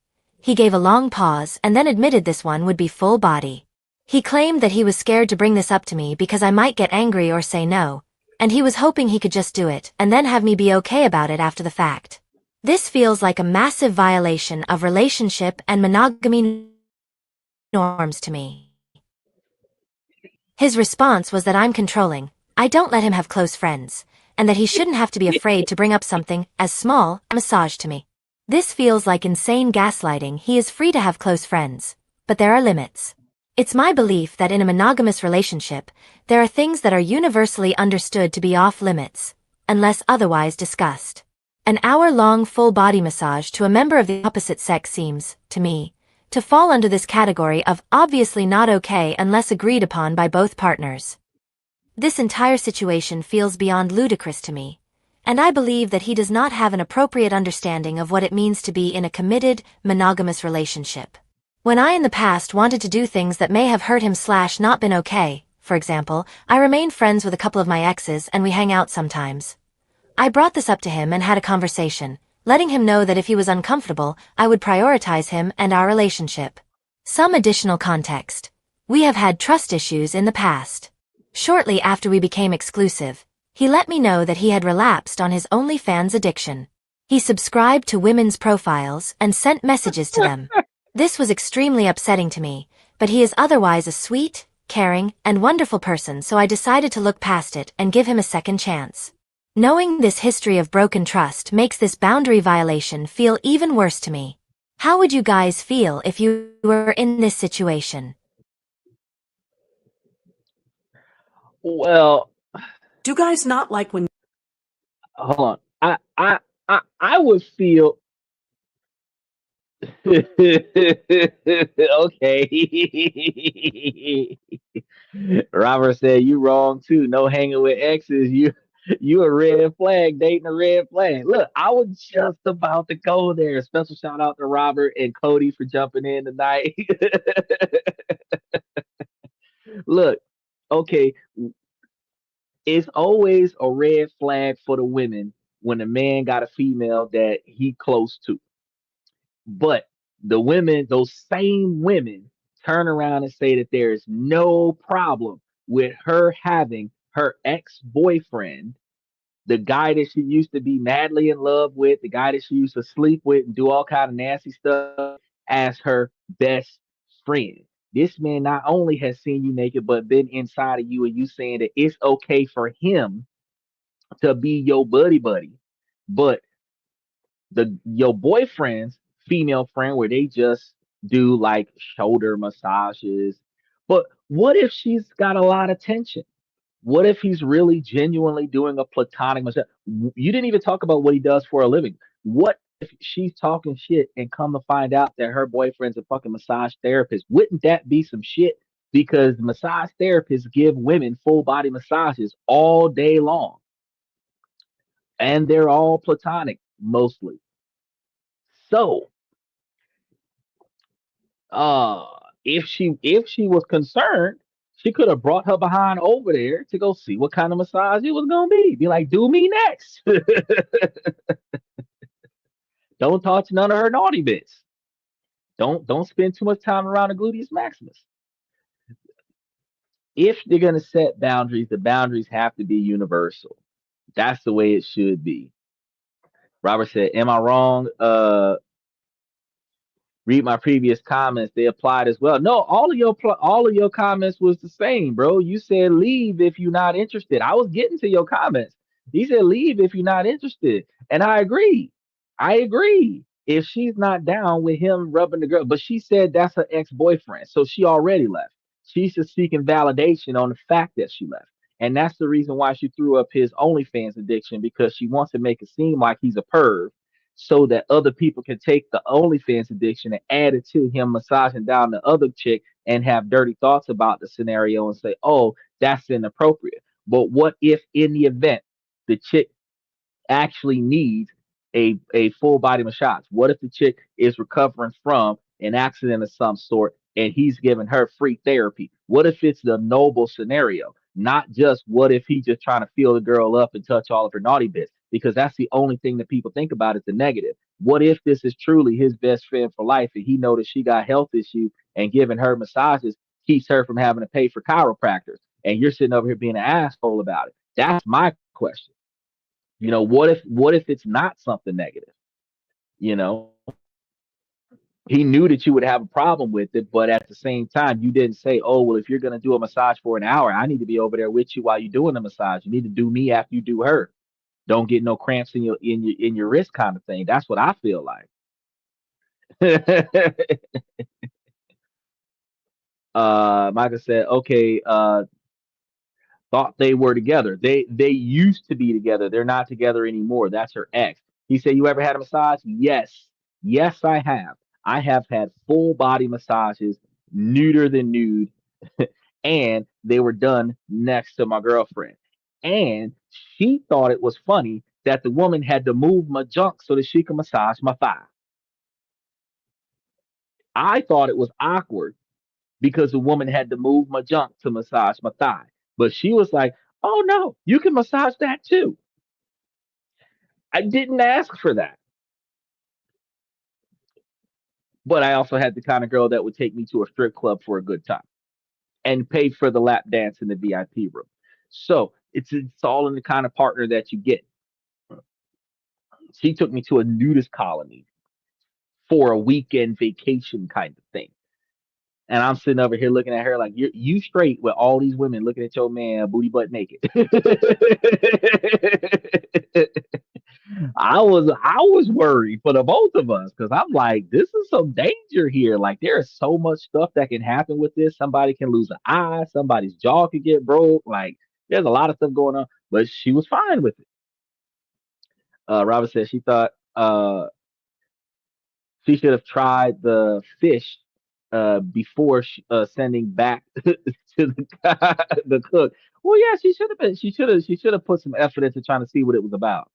He gave a long pause and then admitted this one would be full body. He claimed that he was scared to bring this up to me because I might get angry or say no, and he was hoping he could just do it and then have me be okay about it after the fact. This feels like a massive violation of relationship and monogamy norms to me. His response was that I'm controlling, I don't let him have close friends, and that he shouldn't have to be afraid to bring up something as small as massage to me. This feels like insane gaslighting. He is free to have close friends, but there are limits. It's my belief that in a monogamous relationship, there are things that are universally understood to be off limits, unless otherwise discussed. An hour-long full-body massage to a member of the opposite sex seems, to me, to fall under this category of obviously not okay unless agreed upon by both partners. This entire situation feels beyond ludicrous to me, and I believe that he does not have an appropriate understanding of what it means to be in a committed, monogamous relationship. When I in the past wanted to do things that may have hurt him / not been okay, for example, I remain friends with a couple of my exes and we hang out sometimes. I brought this up to him and had a conversation, letting him know that if he was uncomfortable, I would prioritize him and our relationship. Some additional context. We have had trust issues in the past. Shortly after we became exclusive, he let me know that he had relapsed on his OnlyFans addiction. He subscribed to women's profiles and sent messages to them. This was extremely upsetting to me, but he is otherwise a sweet, caring, and wonderful person, so I decided to look past it and give him a second chance. Knowing this history of broken trust makes this boundary violation feel even worse to me. How would you guys feel if you were in this situation? Well, Do you guys not like when hold on. I would feel okay. Robert said you wrong too. No hanging with exes. You a red flag dating a red flag. Look, I was just about to go there. Special shout out to Robert and Cody for jumping in tonight. Look, okay, it's always a red flag for the women when a man got a female that he close to. But the women, those same women, turn around and say that there is no problem with her having her ex-boyfriend, the guy that she used to be madly in love with, the guy that she used to sleep with and do all kind of nasty stuff, as her best friend. This man not only has seen you naked, but been inside of you, and you saying that it's okay for him to be your buddy buddy. But the your boyfriend's female friend where they just do like shoulder massages. But what if she's got a lot of tension? What if he's really genuinely doing a platonic massage? You didn't even talk about what he does for a living. What if she's talking shit and come to find out that her boyfriend's a fucking massage therapist? Wouldn't that be some shit? Because massage therapists give women full body massages all day long, and they're all platonic mostly. So uh if she was concerned, she could have brought her behind over there to go see what kind of massage it was gonna be. Be like, do me next. Don't touch none of her naughty bits. Don't spend too much time around the gluteus maximus. If they're gonna set boundaries, the boundaries have to be universal. That's the way it should be. Robert said, am I wrong? Read my previous comments, they applied as well. No, all of your comments was the same, bro. You said leave if you're not interested. I was getting to your comments. He said leave if you're not interested, and I agree. I agree. If she's not down with him rubbing the girl, but she said that's her ex-boyfriend, so she already left. She's just seeking validation on the fact that she left, and that's the reason why she threw up his OnlyFans addiction, because she wants to make it seem like he's a perv, so that other people can take the OnlyFans addiction and add it to him massaging down the other chick and have dirty thoughts about the scenario and say, oh, that's inappropriate. But what if in the event the chick actually needs a full body massage? What if the chick is recovering from an accident of some sort and he's giving her free therapy? What if it's the noble scenario? Not just what if he's just trying to feel the girl up and touch all of her naughty bits? Because that's the only thing that people think about is the negative. What if this is truly his best friend for life and he noticed she got health issues and giving her massages keeps her from having to pay for chiropractors? And you're sitting over here being an asshole about it. That's my question. What if it's not something negative? You know, he knew that you would have a problem with it, but at the same time, you didn't say, "Oh, well, if you're gonna do a massage for an hour, I need to be over there with you while you're doing the massage. You need to do me after you do her. Don't get no cramps in your wrist, kind of thing." That's what I feel like. Michael said, "Okay, thought they were together. They used to be together. They're not together anymore. That's her ex. He said, "You ever had a massage?" Yes. Yes, I have. I have had full body massages, nuder than nude, and they were done next to my girlfriend. And she thought it was funny that the woman had to move my junk so that she could massage my thigh. I thought it was awkward because the woman had to move my junk to massage my thigh. But she was like, "Oh no, you can massage that too." I didn't ask for that. But I also had the kind of girl that would take me to a strip club for a good time and pay for the lap dance in the VIP room. So it's all in the kind of partner that you get. She took me to a nudist colony for a weekend vacation kind of thing. And I'm sitting over here looking at her like you straight with all these women looking at your man booty butt naked. I was worried for the both of us because I'm like, this is some danger here. Like there is so much stuff that can happen with this. Somebody can lose an eye, somebody's jaw could get broke. Like there's a lot of stuff going on, but she was fine with it. Robert said she thought she should have tried the fish before sending back to the cook. Well, yeah, she should have been. She should have put some effort into trying to see what it was about.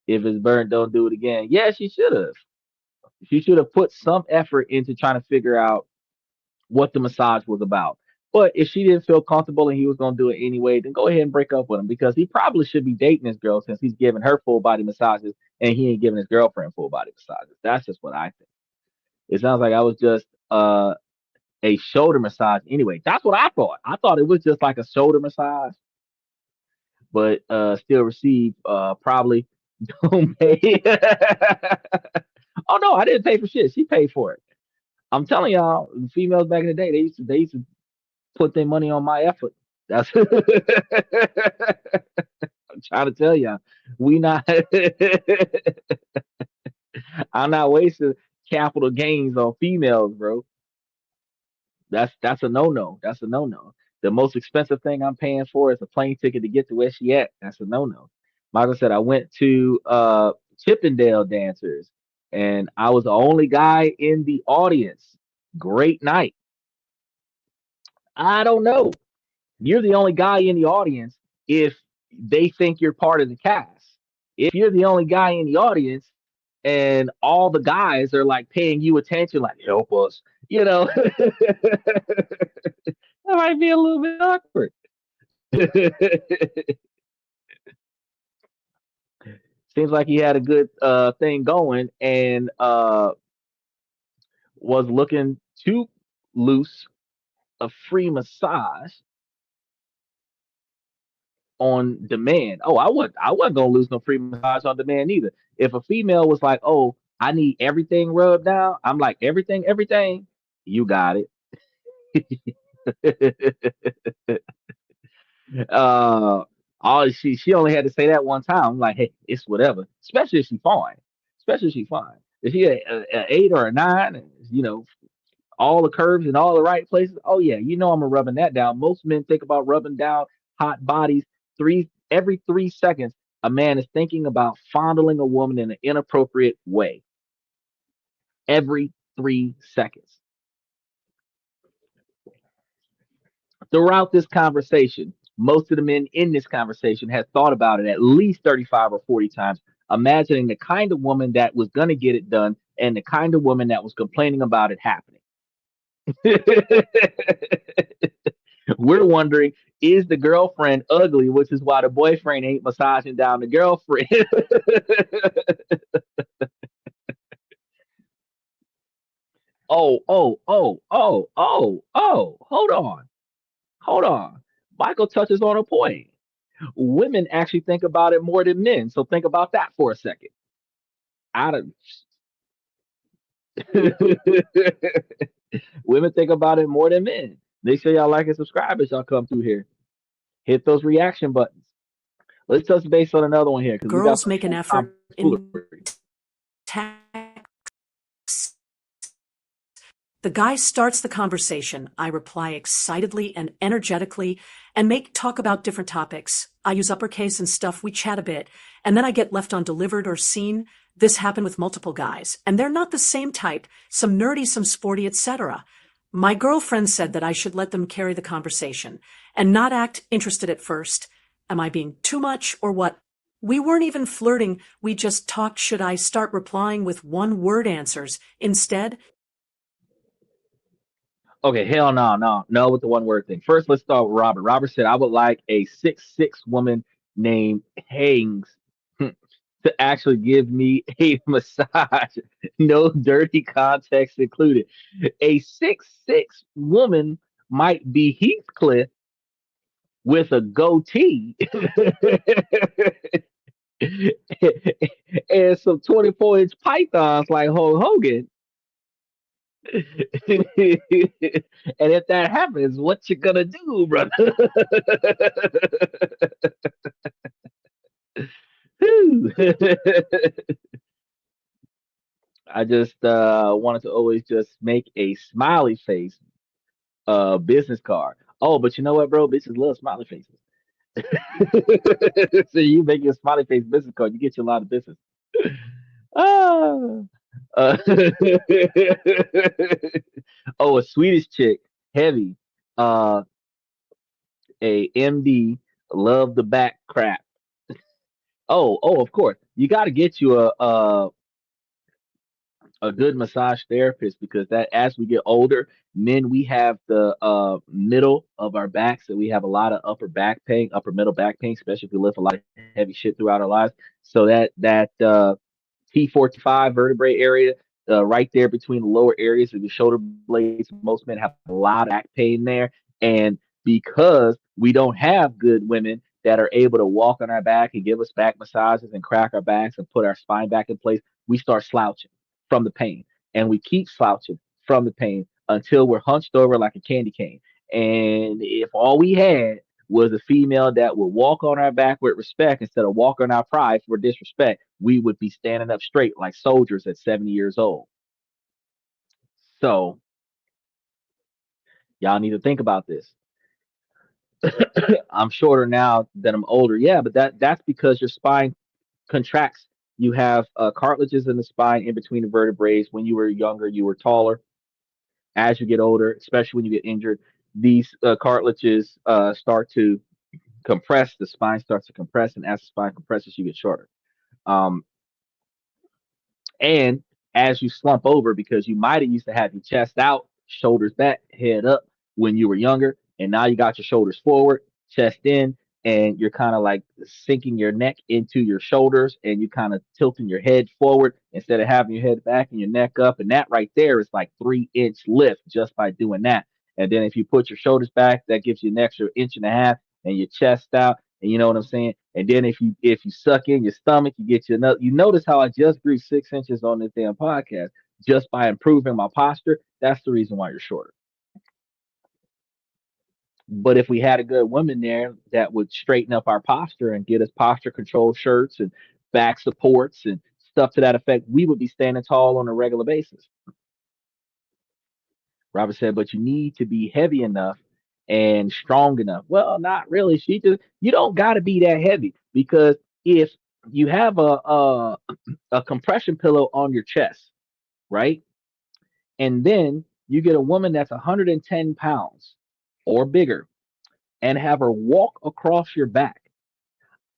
If it's burnt, don't do it again. Yeah, she should have. She should have put some effort into trying to figure out what the massage was about. But if she didn't feel comfortable and he was going to do it anyway, then go ahead and break up with him because he probably should be dating this girl since he's giving her full body massages and he ain't giving his girlfriend full body massages. That's just what I think. It sounds like I was just a shoulder massage anyway. That's what I thought. I thought it was just like a shoulder massage, but still receive probably don't pay. Oh no, I didn't pay for shit. She paid for it. I'm telling y'all, females back in the day, they used to put their money on my effort. That's I'm trying to tell y'all. We not I'm not wasting capital gains on females, bro. That's a no no. That's a no no. The most expensive thing I'm paying for is a plane ticket to get to where she at. That's a no no. Michael said I went to Chippendale dancers and I was the only guy in the audience. Great night. I don't know. You're the only guy in the audience if they think you're part of the cast. If you're the only guy in the audience and all the guys are like paying you attention, like help us, that might be a little bit awkward. Seems like he had a good thing going and was looking to loose a free massage on demand. Oh, I wasn't gonna lose no free massage on demand either. If a female was like, "Oh, I need everything rubbed down," I'm like, "Everything, everything, you got it." uh, all she only had to say that one time. I'm like, "Hey, it's whatever." Especially if she fine. Especially if she fine. If she a 8 or a 9, and all the curves in all the right places. Oh yeah, I'm a rubbing that down. Most men think about rubbing down hot bodies every 3 seconds. A man is thinking about fondling a woman in an inappropriate way every 3 seconds. Throughout this conversation, most of the men in this conversation had thought about it at least 35 or 40 times, imagining the kind of woman that was going to get it done and the kind of woman that was complaining about it happening. We're wondering, is the girlfriend ugly, which is why the boyfriend ain't massaging down the girlfriend. Oh, oh, oh, oh, oh, oh, hold on. Michael touches on a point. Women actually think about it more than men, so think about that for a second. Out of Women think about it more than men. Make sure y'all like and subscribe as y'all come through here. Hit those reaction buttons. Let's touch base on another one here because we got Girls some make an effort in tomfoolery. text The guy starts the conversation. I reply excitedly and energetically and make talk about different topics. I use uppercase and stuff. We chat a bit, and then I get left on delivered or seen. This happened with multiple guys, and they're not the same type. Some nerdy, some sporty, etc. My girlfriend said that I should let them carry the conversation and not act interested at first. Am I being too much or what? We weren't even flirting. We just talked. Should I start replying with one-word answers instead? Okay, hell no, no, no with the one word thing. First, let's start with Robert. Robert said, I would like a 6'6" woman named Hangs to actually give me a massage. No dirty context included. A 6'6" woman might be Heathcliff with a goatee and some 24-inch pythons like Hulk Hogan. And if that happens, what you gonna do, brother? I just wanted to always just make a smiley face business card. Oh, but you know what, bro? Bitches love smiley faces. So you make your smiley face business card, you get you a lot of business. Ah. Uh, oh, a Swedish chick, heavy, uh, a MD, love the back crap. Oh, of course, you got to get you a good massage therapist because that as we get older, men we have the middle of our backs and we have a lot of upper back pain, upper middle back pain, especially if we lift a lot of heavy shit throughout our lives. So that T45 vertebrae area, right there between the lower areas of the shoulder blades. Most men have a lot of back pain there. And because we don't have good women that are able to walk on our back and give us back massages and crack our backs and put our spine back in place, we start slouching from the pain. And we keep slouching from the pain until we're hunched over like a candy cane. And if all we had was a female that would walk on our back with respect instead of walk on our pride for disrespect, we would be standing up straight like soldiers at 70 years old. So y'all need to think about this. I'm shorter now than I'm older. Yeah, but that's because your spine contracts. You have cartilages in the spine in between the vertebrae. When you were younger, you were taller. As you get older, especially when you get injured, these cartilages start to compress. The spine starts to compress, and as the spine compresses, you get shorter. Um, And as you slump over, because you might have used to have your chest out, shoulders back, head up when you were younger, and now you got your shoulders forward, chest in, and you're kind of like sinking your neck into your shoulders and you kind of tilting your head forward instead of having your head back and your neck up. And that right there is like 3 inch lift just by doing that. And then if you put your shoulders back, that gives you an extra inch and a half and your chest out. And you know what I'm saying? And then if you suck in your stomach, you get you another. You notice how I just grew 6 inches on this damn podcast just by improving my posture. That's the reason why you're shorter. But if we had a good woman there that would straighten up our posture and get us posture control shirts and back supports and stuff to that effect, we would be standing tall on a regular basis. Robert said, but you need to be heavy enough and strong enough. Well, not really. You don't got to be that heavy because if you have a compression pillow on your chest, right? And then you get a woman that's 110 pounds or bigger and have her walk across your back.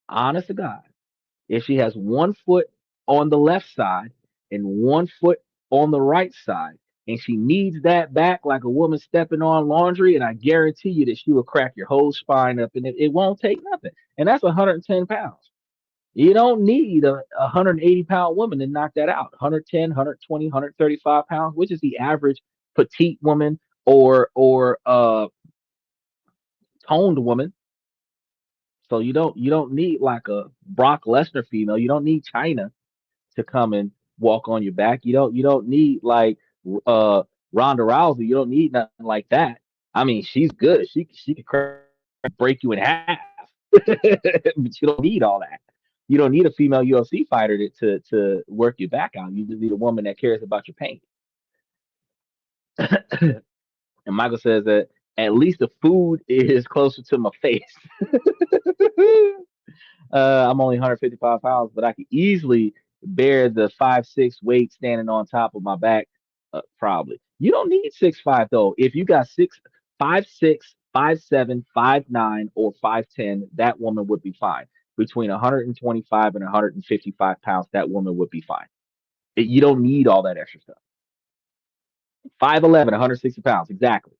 Honest to God, if she has one foot on the left side and one foot on the right side, and she needs that back like a woman stepping on laundry, and I guarantee you that she will crack your whole spine up, and it won't take nothing. And that's 110 pounds. You don't need a 180-pound woman to knock that out. 110, 120, 135 pounds, which is the average petite woman or toned woman. So you don't need like a Brock Lesnar female. You don't need China to come and walk on your back. You don't need like uh Ronda Rousey. You don't need nothing like that. I mean, she's good. She could break you in half, but you don't need all that. You don't need a female UFC fighter to work your back out. You just need a woman that cares about your pain. And Michael says that at least the food is closer to my face. I'm only 155 pounds, but I can easily bear the 5'6" weight standing on top of my back. Probably. You don't need 6'5" though. If you got 5'6", 5'7", 5'9", or 5'10", that woman would be fine. Between 125 and 155 pounds, that woman would be fine. You don't need all that extra stuff. 5'11", 160 pounds, exactly.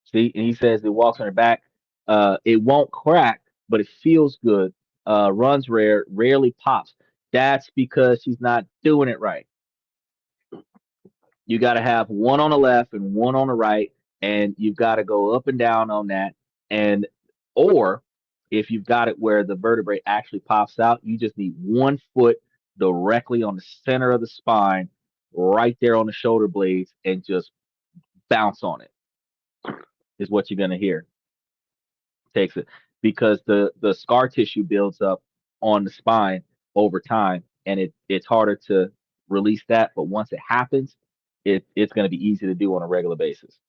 See, and he says it walks on her back. It won't crack, but it feels good. Runs rarely pops. That's because she's not doing it right. You got to have one on the left and one on the right, and you've got to go up and down on that. And or if you've got it where the vertebrae actually pops out, you just need one foot directly on the center of the spine, right there on the shoulder blades, and just bounce on it. Is what you're gonna hear. Takes it because the scar tissue builds up on the spine over time, and it's harder to release that. But once it happens, it's going to be easy to do on a regular basis.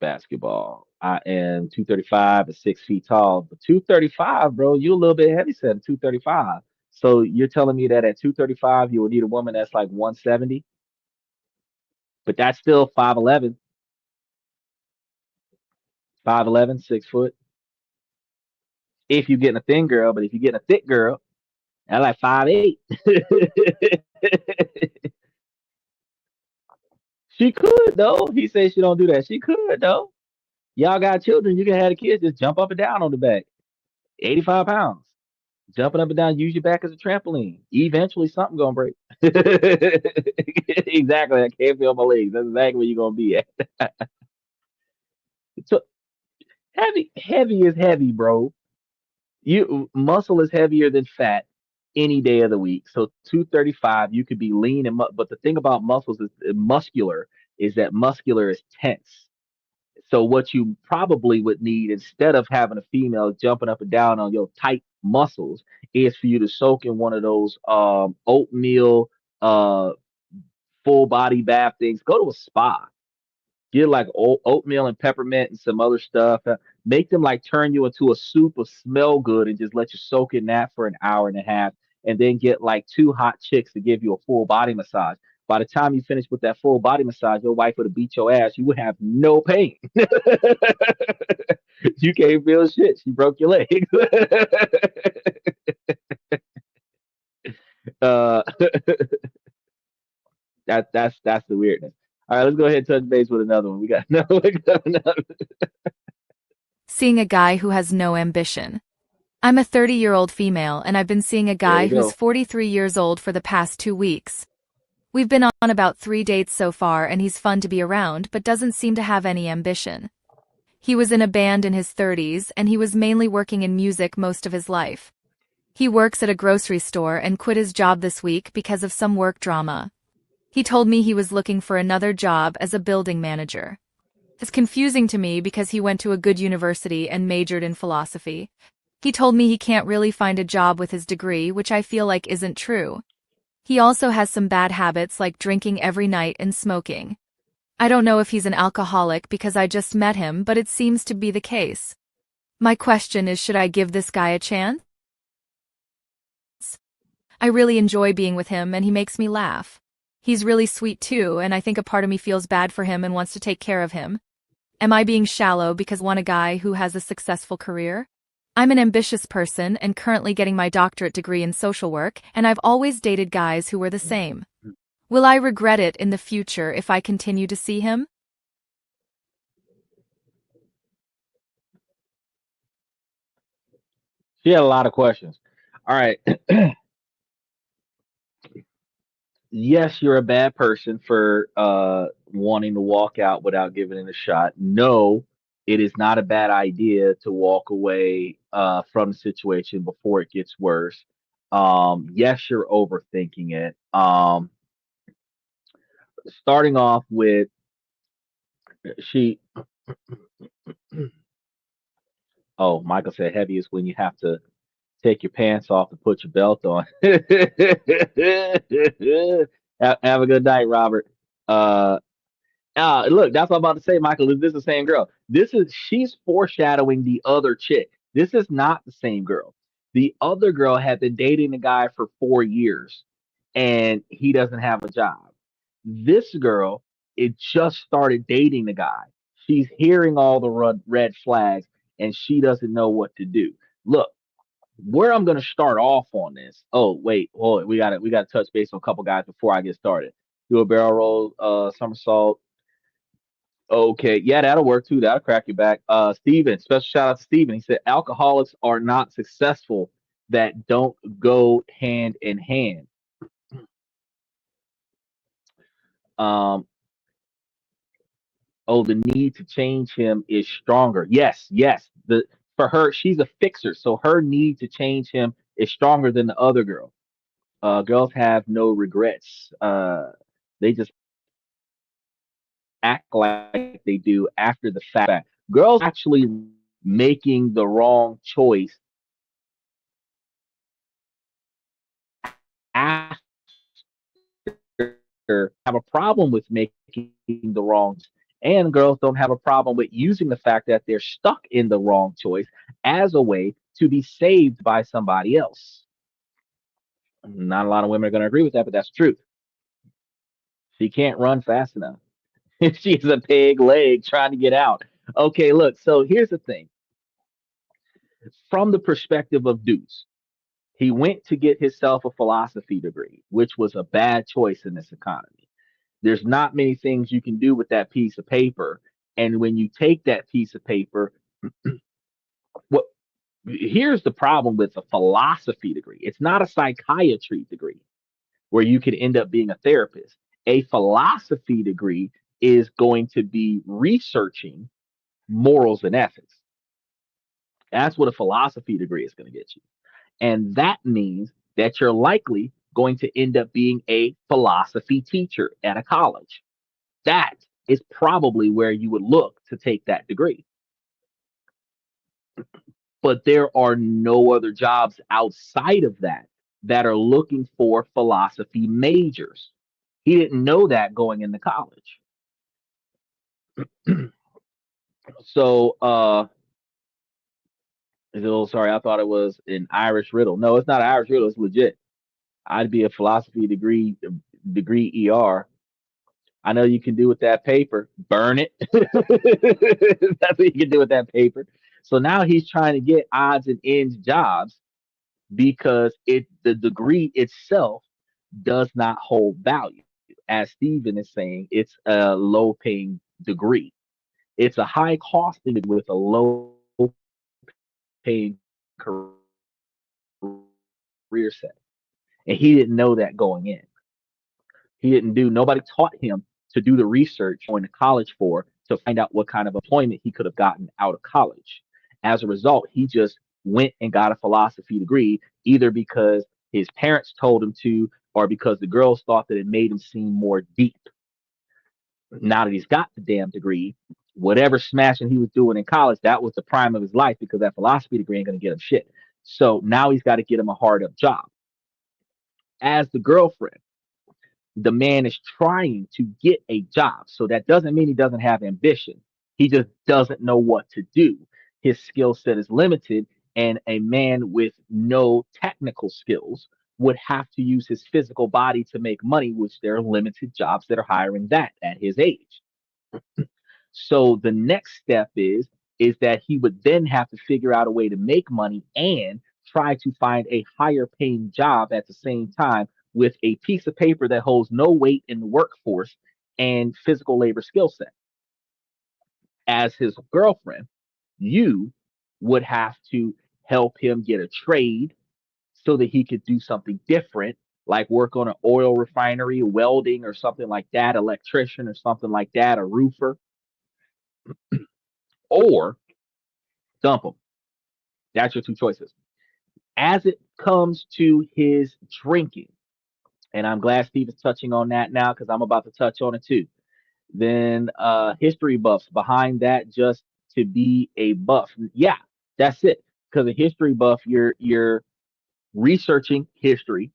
Basketball. I am 235 and 6 feet tall, but 235, bro, you a little bit heavy set at 235. So you're telling me that at 235 you would need a woman that's like 170, but that's still 5'11", 5'11", 6 foot. If you're getting a thin girl, but if you're getting a thick girl, that's like 5'8". She could though. He said she don't do that. She could though. Y'all got children. You can have the kids just jump up and down on the back. 85 pounds. Jumping up and down. Use your back as a trampoline. Eventually, something gonna break. Exactly. I can't feel my legs. That's exactly where you're gonna be at. So heavy is heavy, bro. You muscle is heavier than fat any day of the week. So 235, you could be lean but the thing about muscles is muscular is that muscular is tense. So what you probably would need instead of having a female jumping up and down on your tight muscles is for you to soak in one of those oatmeal full body bath things. Go to a spa. Get like oatmeal and peppermint and some other stuff. Make them like turn you into a soup of smell good and just let you soak in that for an hour and a half. And then get like two hot chicks to give you a full body massage. By the time you finish with that full body massage, your wife would have beat your ass. You would have no pain. You can't feel shit. She broke your leg. uh, that's the weirdness. All right, let's go ahead and touch base with another one. We got another. Seeing a guy who has no ambition. I'm a 30-year-old female and I've been seeing a There guy we who's go. 43 years old for the past 2 weeks. We've been on about 3 dates so far and he's fun to be around but doesn't seem to have any ambition. He was in a band in his 30s and he was mainly working in music most of his life. He works at a grocery store and quit his job this week because of some work drama. He told me he was looking for another job as a building manager. It's confusing to me because he went to a good university and majored in philosophy. He told me he can't really find a job with his degree, which I feel like isn't true. He also has some bad habits like drinking every night and smoking. I don't know if he's an alcoholic because I just met him, but it seems to be the case. My question is, should I give this guy a chance? I really enjoy being with him and he makes me laugh. He's really sweet too, and I think a part of me feels bad for him and wants to take care of him. Am I being shallow because I want a guy who has a successful career? I'm an ambitious person and currently getting my doctorate degree in social work, and I've always dated guys who were the same. Will I regret it in the future if I continue to see him? She had a lot of questions. All right. Yes, you're a bad person for wanting to walk out without giving it a shot. No, it is not a bad idea to walk away from the situation before it gets worse. Yes, you're overthinking it. Starting off with she. Oh, Michael said heavy is when you have to Take your pants off and put your belt on. Have a good night, Robert. Uh, Look, that's what I'm about to say, Michael. Is this the same girl? She's foreshadowing the other chick. This is not the same girl. The other girl had been dating the guy for 4 years, and he doesn't have a job. This girl, it just started dating the guy. She's hearing all the red flags, and she doesn't know what to do. Look, where I'm gonna start off on this. Oh, wait, hold it. We gotta touch base on a couple guys before I get started. Do a barrel roll, somersault. Okay, yeah, that'll work too. That'll crack your back. Steven, special shout out to Steven. He said alcoholics are not successful that don't go hand in hand. Um, oh, the need to change him is stronger. Yes, yes. The For her, she's a fixer, so her need to change him is stronger than the other girl. Girls have no regrets. They just act like they do after the fact. Girls actually making the wrong choice after have a problem with making the wrong, and girls don't have a problem with using the fact that they're stuck in the wrong choice as a way to be saved by somebody else. Not a lot of women are going to agree with that, but that's true. She can't run fast enough. She's a pig leg trying to get out. Okay, look, so here's the thing. From the perspective of Deuce, he went to get himself a philosophy degree, which was a bad choice in this economy. There's not many things you can do with that piece of paper. And when you take that piece of paper, what here's the problem with a philosophy degree. It's not a psychiatry degree where you could end up being a therapist. A philosophy degree is going to be researching morals and ethics. That's what a philosophy degree is going to get you. And that means that you're likely going to end up being a philosophy teacher at a college. That is probably where you would look to take that degree. But there are no other jobs outside of that that are looking for philosophy majors. He didn't know that going into college. So, sorry, I thought it was an Irish riddle. No, it's not an Irish riddle. It's legit. I'd be a philosophy degree ER. I know you can do with that paper. Burn it. That's what you can do with that paper. So now he's trying to get odds and ends jobs because the degree itself does not hold value. As Steven is saying, it's a low paying degree. It's a high costing with a low paying career set. And he didn't know that going in. Nobody taught him to do the research going to college for to find out what kind of employment he could have gotten out of college. As a result, he just went and got a philosophy degree, either because his parents told him to or because the girls thought that it made him seem more deep. Now that he's got the damn degree, whatever smashing he was doing in college, that was the prime of his life because that philosophy degree ain't going to get him shit. So now he's got to get him a hard up job. As the girlfriend, the man is trying to get a job. So that doesn't mean he doesn't have ambition. He just doesn't know what to do. His skill set is limited, and a man with no technical skills would have to use his physical body to make money, which there are limited jobs that are hiring that at his age. So the next step is that he would then have to figure out a way to make money and try to find a higher paying job at the same time with a piece of paper that holds no weight in the workforce and physical labor skill set. As his girlfriend, you would have to help him get a trade so that he could do something different, like work on an oil refinery, welding, or something like that, electrician, or something like that, a roofer, or dump him. That's your two choices. As it comes to his drinking, and I'm glad Steve is touching on that now because I'm about to touch on it too. Then history buffs behind that just to be a buff. Yeah, that's it. Because a history buff, researching history,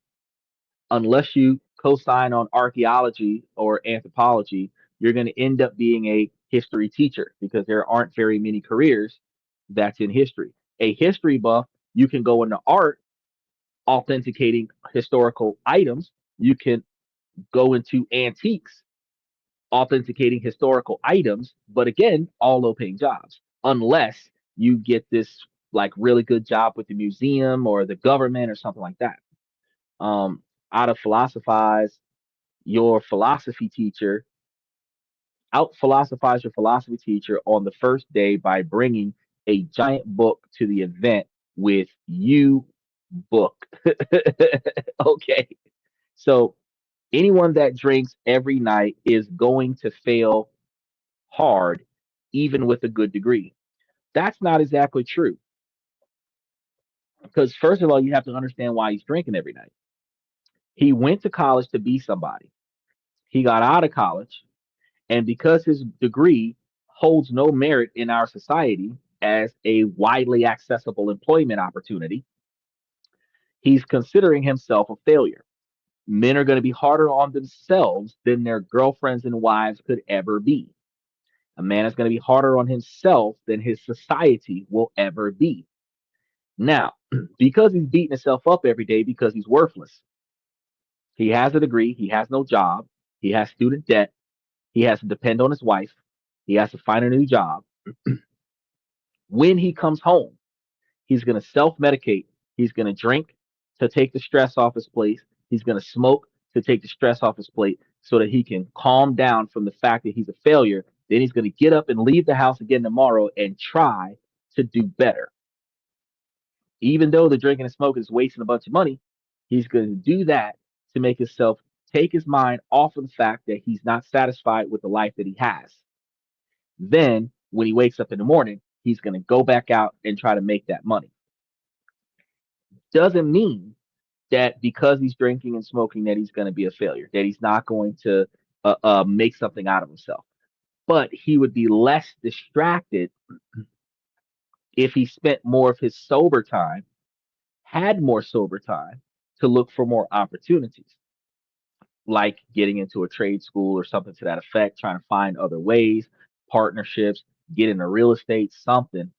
unless you co-sign on archaeology or anthropology, you're going to end up being a history teacher because there aren't very many careers that's in history. A history buff, you can go into art, authenticating historical items. You can go into antiques, authenticating historical items, but again, all low paying jobs, unless you get this like really good job with the museum or the government or something like that. Um, out of philosophize your philosophy teacher, out philosophize your philosophy teacher on the first day by bringing a giant book to the event with you book. Okay. So anyone that drinks every night is going to fail hard, even with a good degree. That's not exactly true. Because, first of all, you have to understand why he's drinking every night. He went to college to be somebody, he got out of college, and because his degree holds no merit in our society as a widely accessible employment opportunity, he's considering himself a failure. Men are going to be harder on themselves than their girlfriends and wives could ever be. A man is going to be harder on himself than his society will ever be. Now, because he's beating himself up every day because he's worthless, he has a degree, he has no job, he has student debt, he has to depend on his wife, he has to find a new job. When he comes home, he's going to self medicate. He's going to drink to take the stress off his plate. He's going to smoke to take the stress off his plate so that he can calm down from the fact that he's a failure. Then he's going to get up and leave the house again tomorrow and try to do better. Even though the drinking and smoking is wasting a bunch of money, he's going to do that to make himself take his mind off of the fact that he's not satisfied with the life that he has. Then, when he wakes up in the morning, he's going to go back out and try to make that money. Doesn't mean that because he's drinking and smoking that he's going to be a failure, that he's not going to make something out of himself. But he would be less distracted if he spent more of his sober time, had more sober time to look for more opportunities, like getting into a trade school or something to that effect, trying to find other ways, partnerships, get into real estate, something.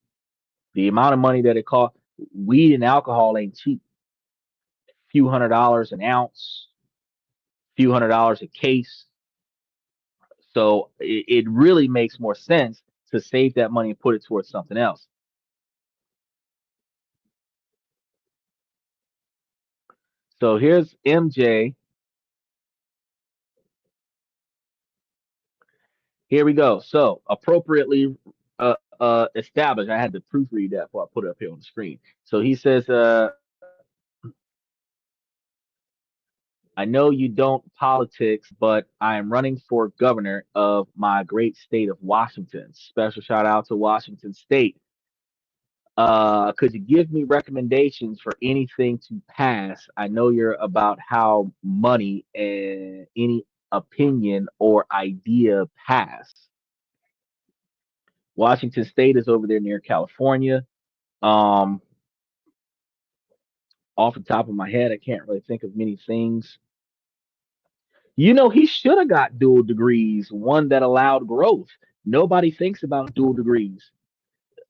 The amount of money that it costs, weed and alcohol ain't cheap. Few $100s an ounce, few $100s a case. So it really makes more sense to save that money and put it towards something else. So here's MJ. Here we go. So appropriately established. I had to proofread that before I put it up here on the screen. So he says, I know you don't politics, but I am running for governor of my great state of Washington. Special shout out to Washington State. Could you give me recommendations for anything to pass? I know you're about how money and any opinion or idea pass. Washington State is over there near California. Um, Off the top of my head, I can't really think of many things. You know, he should have got dual degrees, one that allowed growth. Nobody thinks about dual degrees.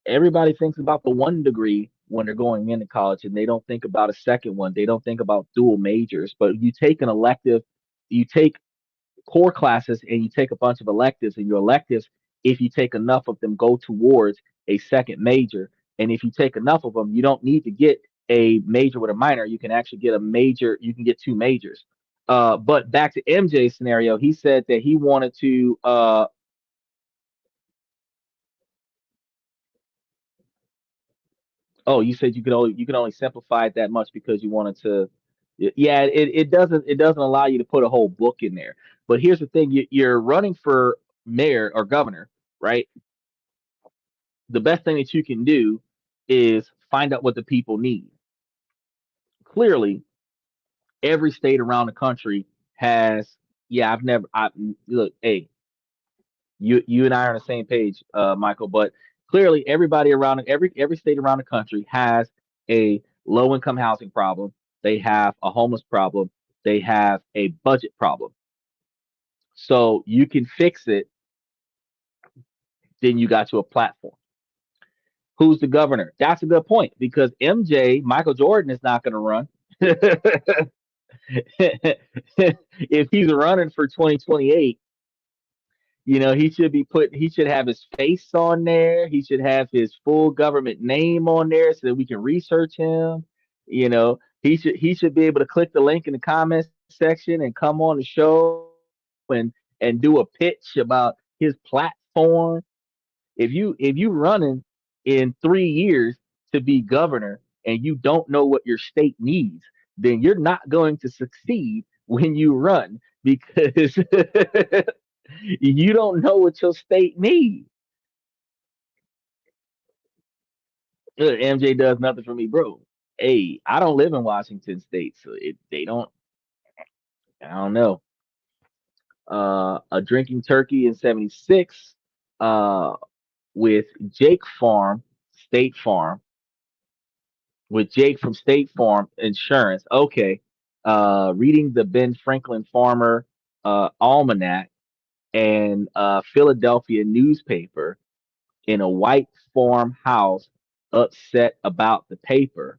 Everybody thinks about the one degree when they're going into college, and they don't think about a second one. They don't think about dual majors. But you take an elective, you take core classes, and you take a bunch of electives, and your electives, if you take enough of them, go towards a second major. And if you take enough of them, you don't need to get a major with a minor. You can actually get a major. You can get two majors. But back to MJ's scenario, he said that he wanted to. Oh, you said you can only simplify it that much because you wanted to. Yeah, it doesn't allow you to put a whole book in there. But here's the thing: you're running for mayor or governor, right? The best thing that you can do is find out what the people need. Clearly, every state around the country has. Yeah, I've never. I look. Hey, you and I are on the same page, Michael. But clearly, everybody around every state around the country has a low income housing problem, they have a homeless problem, they have a budget problem. So you can fix it, then you got to a platform. Who's the governor? That's a good point because MJ, Michael Jordan, is not going to run. If he's running for 2028, he should have his face on there. He should have his full government name on there so that we can research him. He should be able to click the link in the comments section and come on the show and do a pitch about his platform. If you running in 3 years to be governor and you don't know what your state needs, then you're not going to succeed when you run because you don't know what your state needs. MJ does nothing for me, bro. Hey, I don't live in Washington State, so they don't. I don't know. A drinking turkey in '76, uh, with Jake Farm, State Farm, with Jake from State Farm Insurance. Okay. Reading the Ben Franklin Farmer Almanac and Philadelphia newspaper in a white farmhouse, upset about the paper.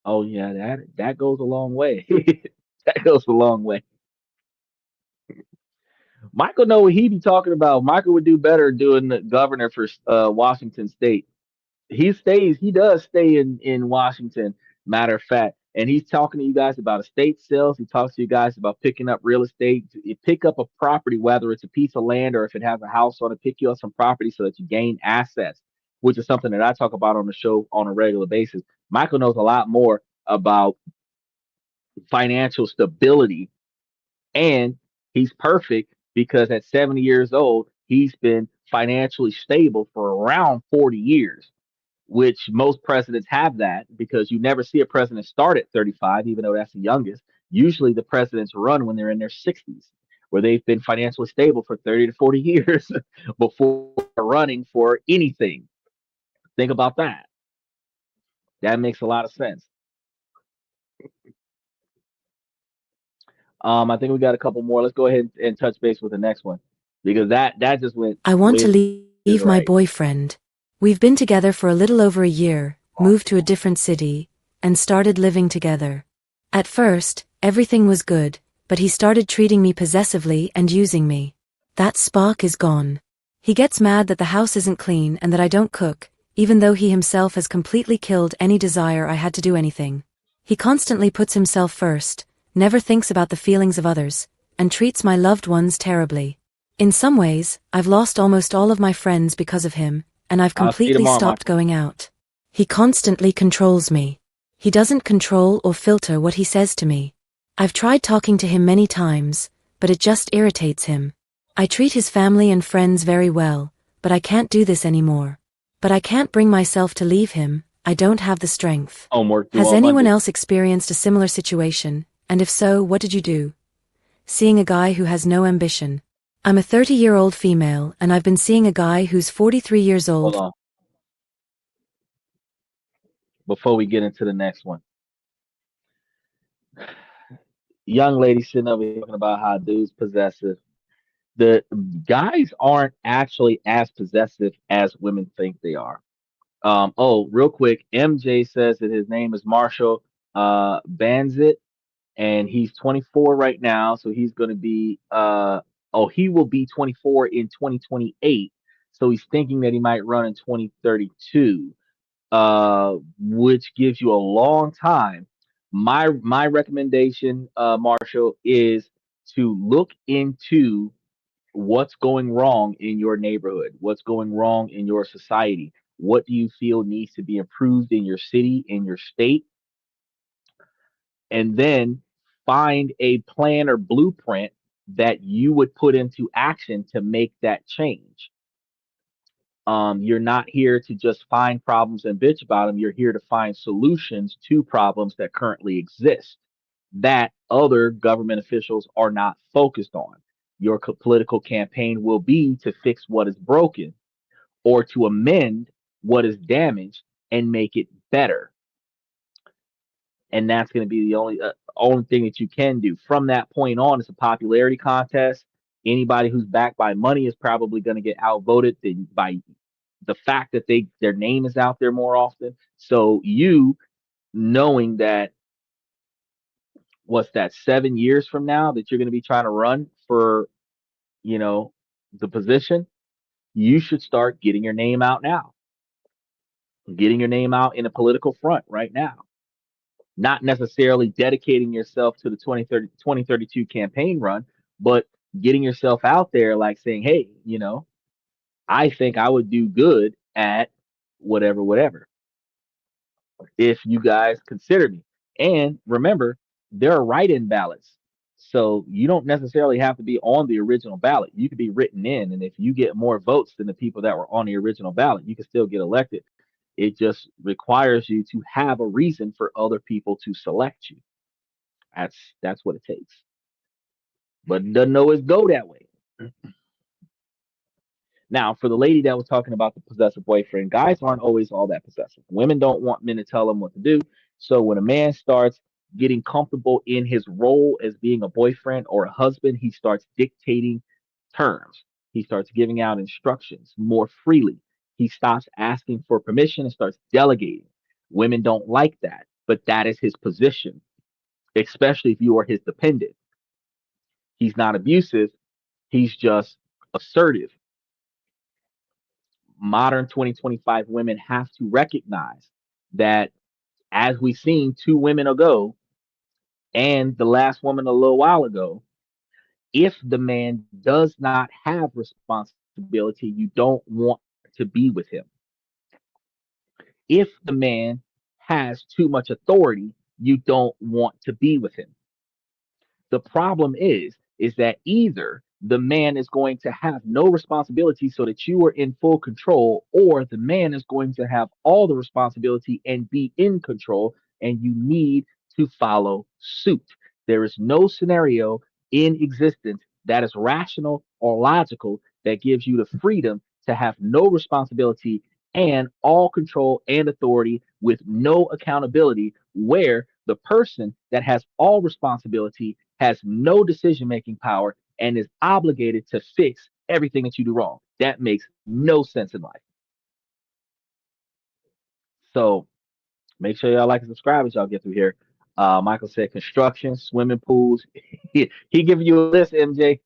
Oh yeah, that goes a long way. That goes a long way. Michael know what he be talking about. Michael would do better doing the governor for Washington State. He does stay in Washington, matter of fact, and he's talking to you guys about estate sales. He talks to you guys about picking up real estate. You pick up a property, whether it's a piece of land or if it has a house on it, pick you up some property so that you gain assets, which is something that I talk about on the show on a regular basis. Michael knows a lot more about financial stability, and he's perfect because at 70 years old he's been financially stable for around 40 years, which most presidents have that because you never see a president start at 35, even though that's the youngest. Usually the presidents run when they're in their 60s, where they've been financially stable for 30 to 40 years before running for anything. Think about that. That makes a lot of sense. I think we got a couple more. Let's go ahead and touch base with the next one because that just went I want to way to the leave my right. boyfriend. We've been together for a little over a year, moved to a different city, and started living together. At first, everything was good, but he started treating me possessively and using me. That spark is gone. He gets mad that the house isn't clean and that I don't cook, even though he himself has completely killed any desire I had to do anything. He constantly puts himself first, never thinks about the feelings of others, and treats my loved ones terribly. In some ways, I've lost almost all of my friends because of him, and I've I'll see you completely tomorrow, stopped Michael. going out. He constantly controls me. He doesn't control or filter what he says to me. I've tried talking to him many times, but it just irritates him. I treat his family and friends very well, but I can't do this anymore. But I can't bring myself to leave him, I don't have the strength. Homework due Has on anyone Monday. else experienced a similar situation, and if so, what did you do? Seeing a guy who has no ambition. I'm a 30-year-old female, and I've been seeing a guy who's 43 years Hold old. on. Before we get into the next one, young lady sitting over here talking about how dudes possessive. The guys aren't actually as possessive as women think they are. Oh, real quick, MJ says that his name is Marshall Banzit, and he's 24 right now, so he's going to be he will be 24 in 2028. So he's thinking that he might run in 2032, which gives you a long time. My recommendation, Marshall, is to look into what's going wrong in your neighborhood, what's going wrong in your society. What do you feel needs to be improved in your city, in your state? And then find a plan or blueprint that you would put into action to make that change. You're not here to just find problems and bitch about them. You're here to find solutions to problems that currently exist that other government officials are not focused on. Your political campaign will be to fix what is broken or to amend what is damaged and make it better. and that's going to be the only thing that you can do. From that point on, it's a popularity contest. Anybody who's backed by money is probably going to get outvoted by the fact that their name is out there more often. So you knowing that, what's that, 7 years from now that you're going to be trying to run for, you know, the position, you should start getting your name out now, getting your name out in a political front right now. Not necessarily dedicating yourself to the 2032 campaign run, but getting yourself out there, like saying, hey, I think I would do good at whatever, whatever, if you guys consider me. And remember, there are write-in ballots. So you don't necessarily have to be on the original ballot. You could be written in. And if you get more votes than the people that were on the original ballot, you can still get elected. It just requires you to have a reason for other people to select you. That's what it takes. But it doesn't always go that way. Now, for the lady that was talking about the possessive boyfriend, guys aren't always all that possessive. Women don't want men to tell them what to do. So when a man starts getting comfortable in his role as being a boyfriend or a husband, he starts dictating terms. He starts giving out instructions more freely. He stops asking for permission and starts delegating. Women don't like that, but that is his position, especially if you are his dependent. He's not abusive, he's just assertive. Modern 2025 women have to recognize that, as we've seen 2 women ago and the last woman a little while ago, if the man does not have responsibility, you don't want to be with him. If the man has too much authority, you don't want to be with him. The problem is that either the man is going to have no responsibility so that you are in full control, or the man is going to have all the responsibility and be in control, and you need to follow suit. There is no scenario in existence that is rational or logical that gives you the freedom to have no responsibility and all control and authority with no accountability, where the person that has all responsibility has no decision making power and is obligated to fix everything that you do wrong. That makes no sense in life. So make sure y'all like and subscribe as y'all get through here. Michael said construction, swimming pools. He giving you a list, MJ.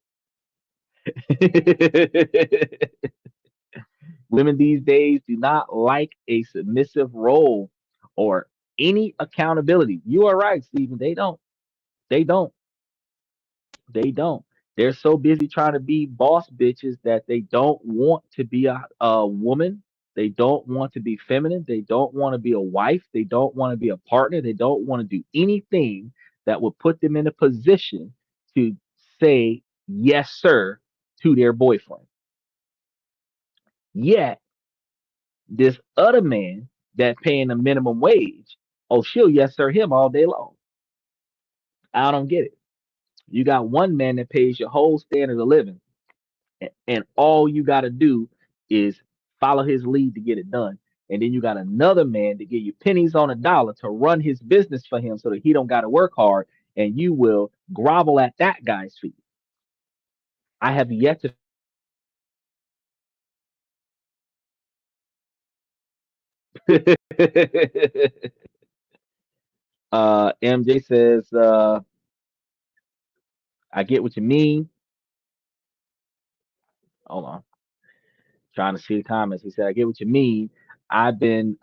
Women these days do not like a submissive role or any accountability. You are right, Stephen. They don't. They don't. They don't. They're so busy trying to be boss bitches that they don't want to be a woman. They don't want to be feminine. They don't want to be a wife. They don't want to be a partner. They don't want to do anything that would put them in a position to say yes, sir, to their boyfriend. Yet, this other man that paying a minimum wage, oh, she'll yes, sir, him all day long. I don't get it. You got one man that pays your whole standard of living, and all you got to do is follow his lead to get it done. And then you got another man to give you pennies on a dollar to run his business for him so that he don't got to work hard, and you will grovel at that guy's feet. I have yet to MJ says, I get what you mean. Hold on. Trying to see the comments. He said, I get what you mean. I've been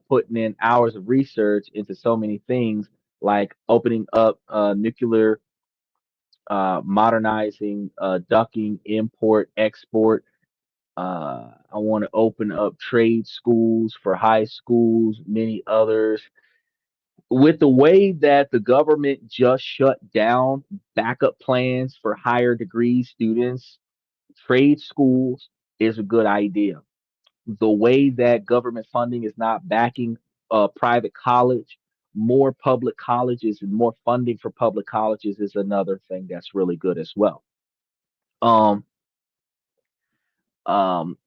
putting in hours of research into so many things, like opening up nuclear, modernizing, ducking, import, export. I want to open up trade schools for high schools, many others. With the way that the government just shut down backup plans for higher degree students, trade schools is a good idea. The way that government funding is not backing private college, more public colleges and more funding for public colleges is another thing that's really good as well. Um, um,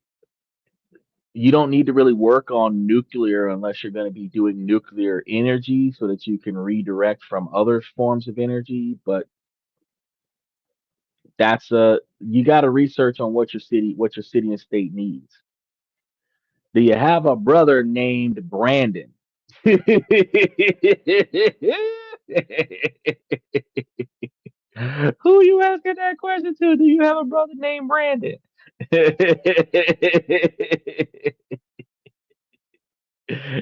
You don't need to really work on nuclear unless you're going to be doing nuclear energy so that you can redirect from other forms of energy. But that's a you got to research on what your city and state needs. Do you have a brother named Brandon? Who you asking that question to? Do you have a brother named Brandon?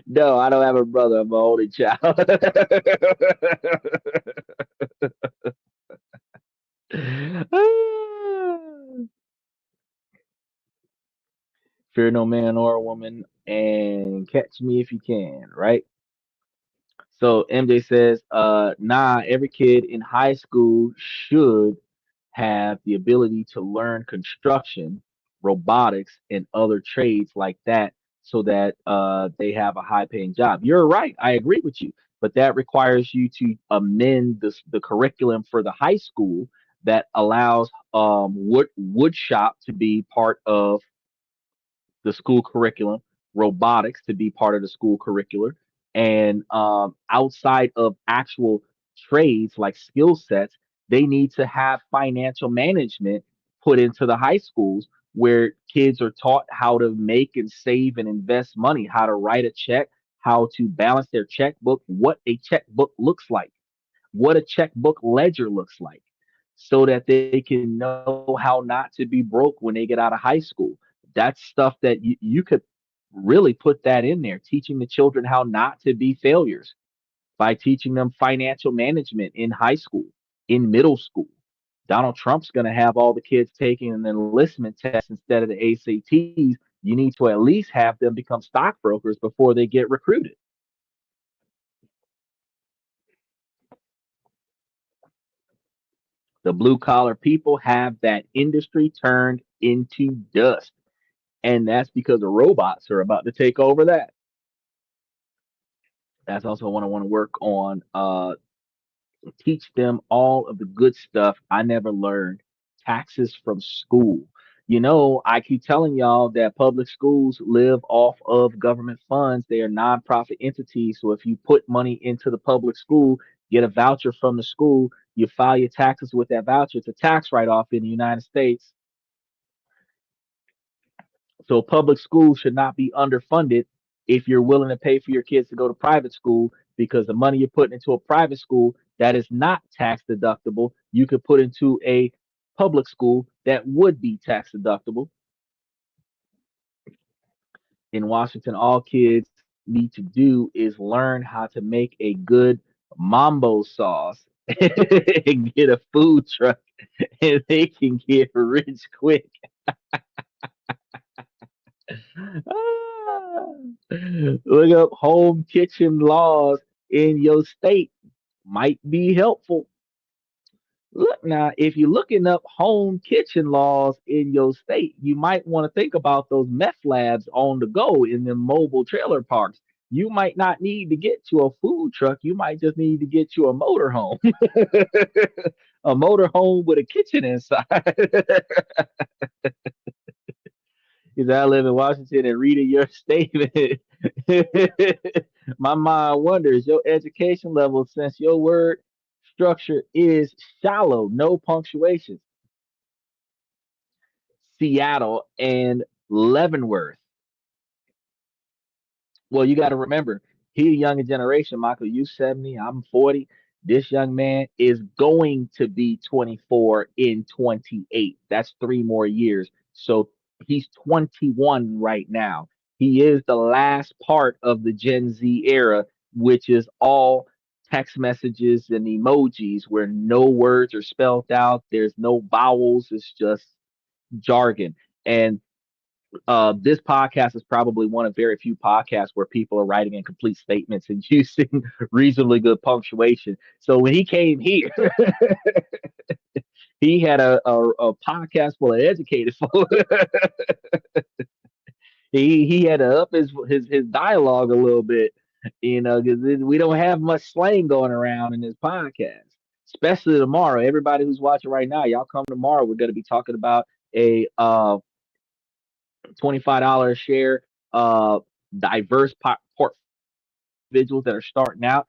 No, I don't have a brother. I'm an only child. Fear no man or woman, and catch me if you can, right? So MJ says, nah, every kid in high school should have the ability to learn construction, robotics, and other trades like that so that they have a high paying job. You're right. I agree with you. But that requires you to amend the curriculum for the high school that allows wood shop to be part of the school curriculum, robotics to be part of the school curriculum, and outside of actual trades like skill sets, they need to have financial management put into the high schools where kids are taught how to make and save and invest money, how to write a check, how to balance their checkbook, what a checkbook looks like, what a checkbook ledger looks like, so that they can know how not to be broke when they get out of high school. That's stuff that you could really put that in there, teaching the children how not to be failures by teaching them financial management in high school, in middle school. Donald Trump's going to have all the kids taking an enlistment test instead of the ACTs. You need to at least have them become stockbrokers before they get recruited. The blue collar people have that industry turned into dust. And that's because the robots are about to take over that. That's also what I want to work on. Teach them all of the good stuff I never learned. Taxes from school. You know, I keep telling y'all that public schools live off of government funds. They are nonprofit entities. So if you put money into the public school, get a voucher from the school, you file your taxes with that voucher. It's a tax write off in the United States. So public schools should not be underfunded if you're willing to pay for your kids to go to private school, because the money you're putting into a private school that is not tax deductible, you could put into a public school that would be tax deductible. In Washington, all kids need to do is learn how to make a good mambo sauce and get a food truck, and they can get rich quick. Ah. Look up home kitchen laws in your state. Might be helpful. Look now, if you're looking up home kitchen laws in your state, you might want to think about those meth labs on the go in the mobile trailer parks. You might not need to get you a food truck. You might just need to get you a motorhome. A motorhome with a kitchen inside. Because I live in Washington and reading your statement, my mind wonders your education level, since your word structure is shallow, no punctuation. Seattle and Leavenworth. Well, you got to remember, he a younger generation. Michael, you 70, I'm 40. This young man is going to be 24 in 28. That's 3 more years. So he's 21 right now. He is the last part of the Gen Z era, which is all text messages and emojis where no words are spelled out. There's no vowels. It's just jargon. And this podcast is probably one of very few podcasts where people are writing in complete statements and using reasonably good punctuation. So when he came here, he had a podcast full of educated folks. He had to up his dialogue a little bit, because we don't have much slang going around in this podcast. Especially tomorrow, everybody who's watching right now, y'all come tomorrow. We're going to be talking about a $25 share uh, diverse individuals that are starting out.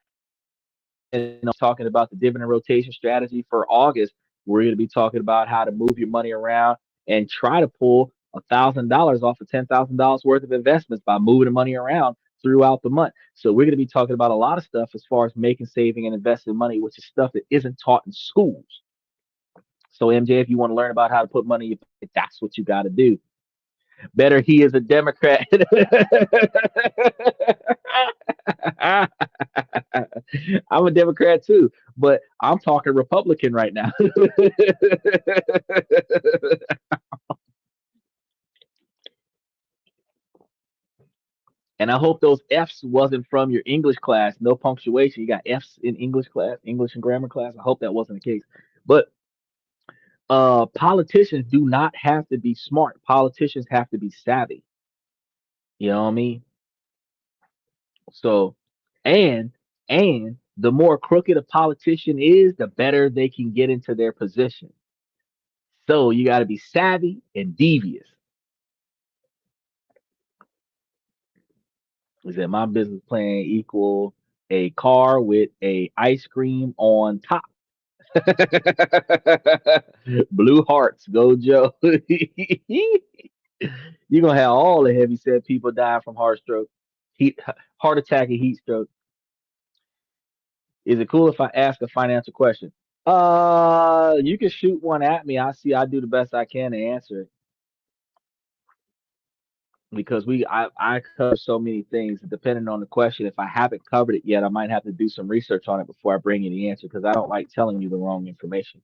And talking about the dividend rotation strategy for August. We're going to be talking about how to move your money around and try to pull $1,000 off of $10,000 worth of investments by moving the money around throughout the month. So we're going to be talking about a lot of stuff as far as making, saving, and investing money, which is stuff that isn't taught in schools. So MJ, if you want to learn about how to put money in your pocket, that's what you got to do. Better he is a Democrat. I'm a Democrat too, but I'm talking Republican right now. And I hope those F's wasn't from your English class. No punctuation. You got F's in English class, English and grammar class. I hope that wasn't the case. But politicians do not have to be smart. Politicians have to be savvy. You know what I mean? So, and the more crooked a politician is, the better they can get into their position. So you got to be savvy and devious. Is that my business plan equal a car with a ice cream on top? Blue hearts, go Joe. You're gonna have all the heavy set people dying from heart stroke, heart attack and heat stroke. Is it cool if I ask a financial question? You can shoot one at me. I do the best I can to answer it because I cover so many things. Depending on the question, if I haven't covered it yet, I might have to do some research on it before I bring you the answer because I don't like telling you the wrong information.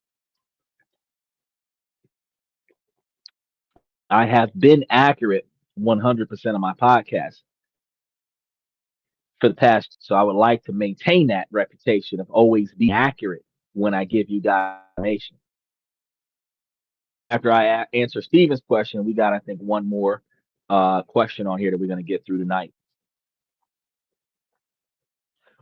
I have been accurate 100% of my podcast for the past, so I would like to maintain that reputation of always being accurate when I give you guys information. After I answer Steven's question, we got I think one more question on here that we're going to get through tonight.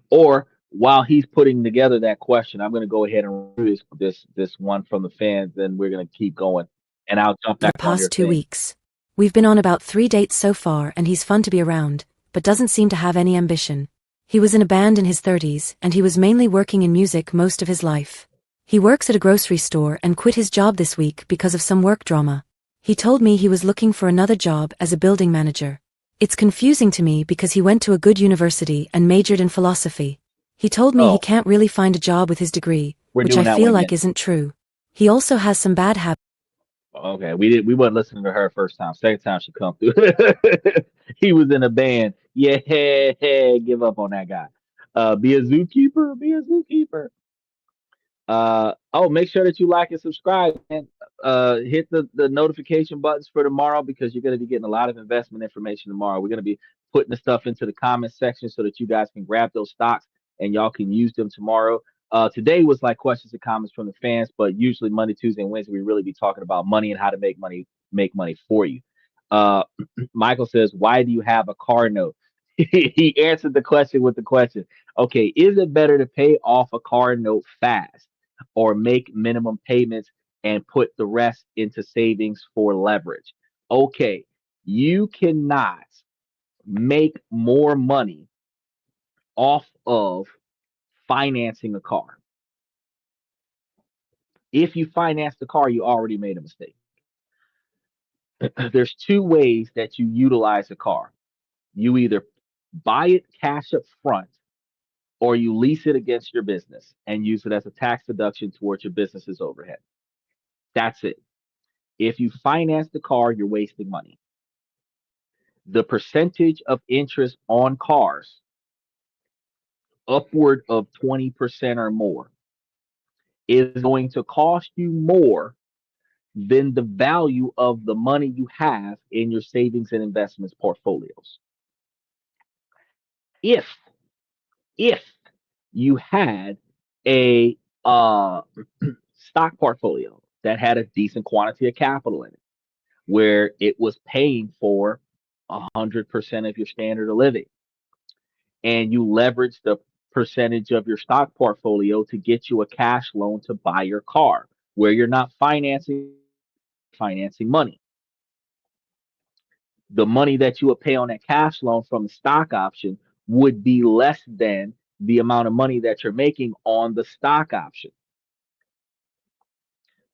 Or while he's putting together that question, I'm going to go ahead and read this one from the fans, and we're going to keep going, and I'll jump The back on your past 2 thing. weeks. We've been on about 3 dates so far and he's fun to be around, but doesn't seem to have any ambition. He was in a band in his 30s and he was mainly working in music most of his life. He works at a grocery store and quit his job this week because of some work drama. He told me he was looking for another job as a building manager. It's confusing to me because he went to a good university and majored in philosophy. He told me he Oh, can't really find a job with his degree, we're which I doing that feel one like again. isn't true. He also has some bad habits. Okay, we wasn't listening to her first time. Second time she come through. He was in a band. Yeah, give up on that guy. Be a zookeeper. Be a zookeeper. Oh, make sure that you like and subscribe and hit the notification buttons for tomorrow because you're going to be getting a lot of investment information tomorrow. We're going to be putting the stuff into the comment section so that you guys can grab those stocks and y'all can use them tomorrow. Today was like questions and comments from the fans, but usually Monday, Tuesday, and Wednesday we really be talking about money and how to make money for you. Uh, Michael says, "Why do you have a car note?" He answered the question with the question. Okay, is it better to pay off a car note fast or make minimum payments and put the rest into savings for leverage? Okay, you cannot make more money off of financing a car. If you finance the car, you already made a mistake. There's two ways that you utilize a car. You either buy it cash up front or you lease it against your business and use it as a tax deduction towards your business's overhead. That's it. If you finance the car, you're wasting money. The percentage of interest on cars, upward of 20% or more, is going to cost you more than the value of the money you have in your savings and investments portfolios. If if you had a stock portfolio that had a decent quantity of capital in it, where it was paying for 100% of your standard of living, and you leverage the percentage of your stock portfolio to get you a cash loan to buy your car, where you're not financing money. the money that you would pay on that cash loan from the stock option would be less than the amount of money that you're making on the stock option.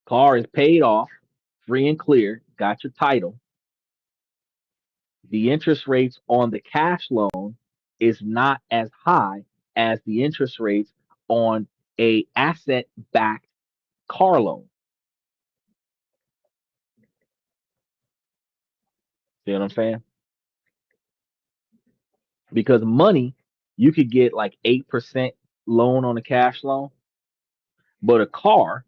Car is paid off, free and clear, got your title. The interest rates on the cash loan is not as high as the interest rates on a asset backed car loan. See what I'm saying? Because money, you could get like 8% loan on a cash loan, but a car,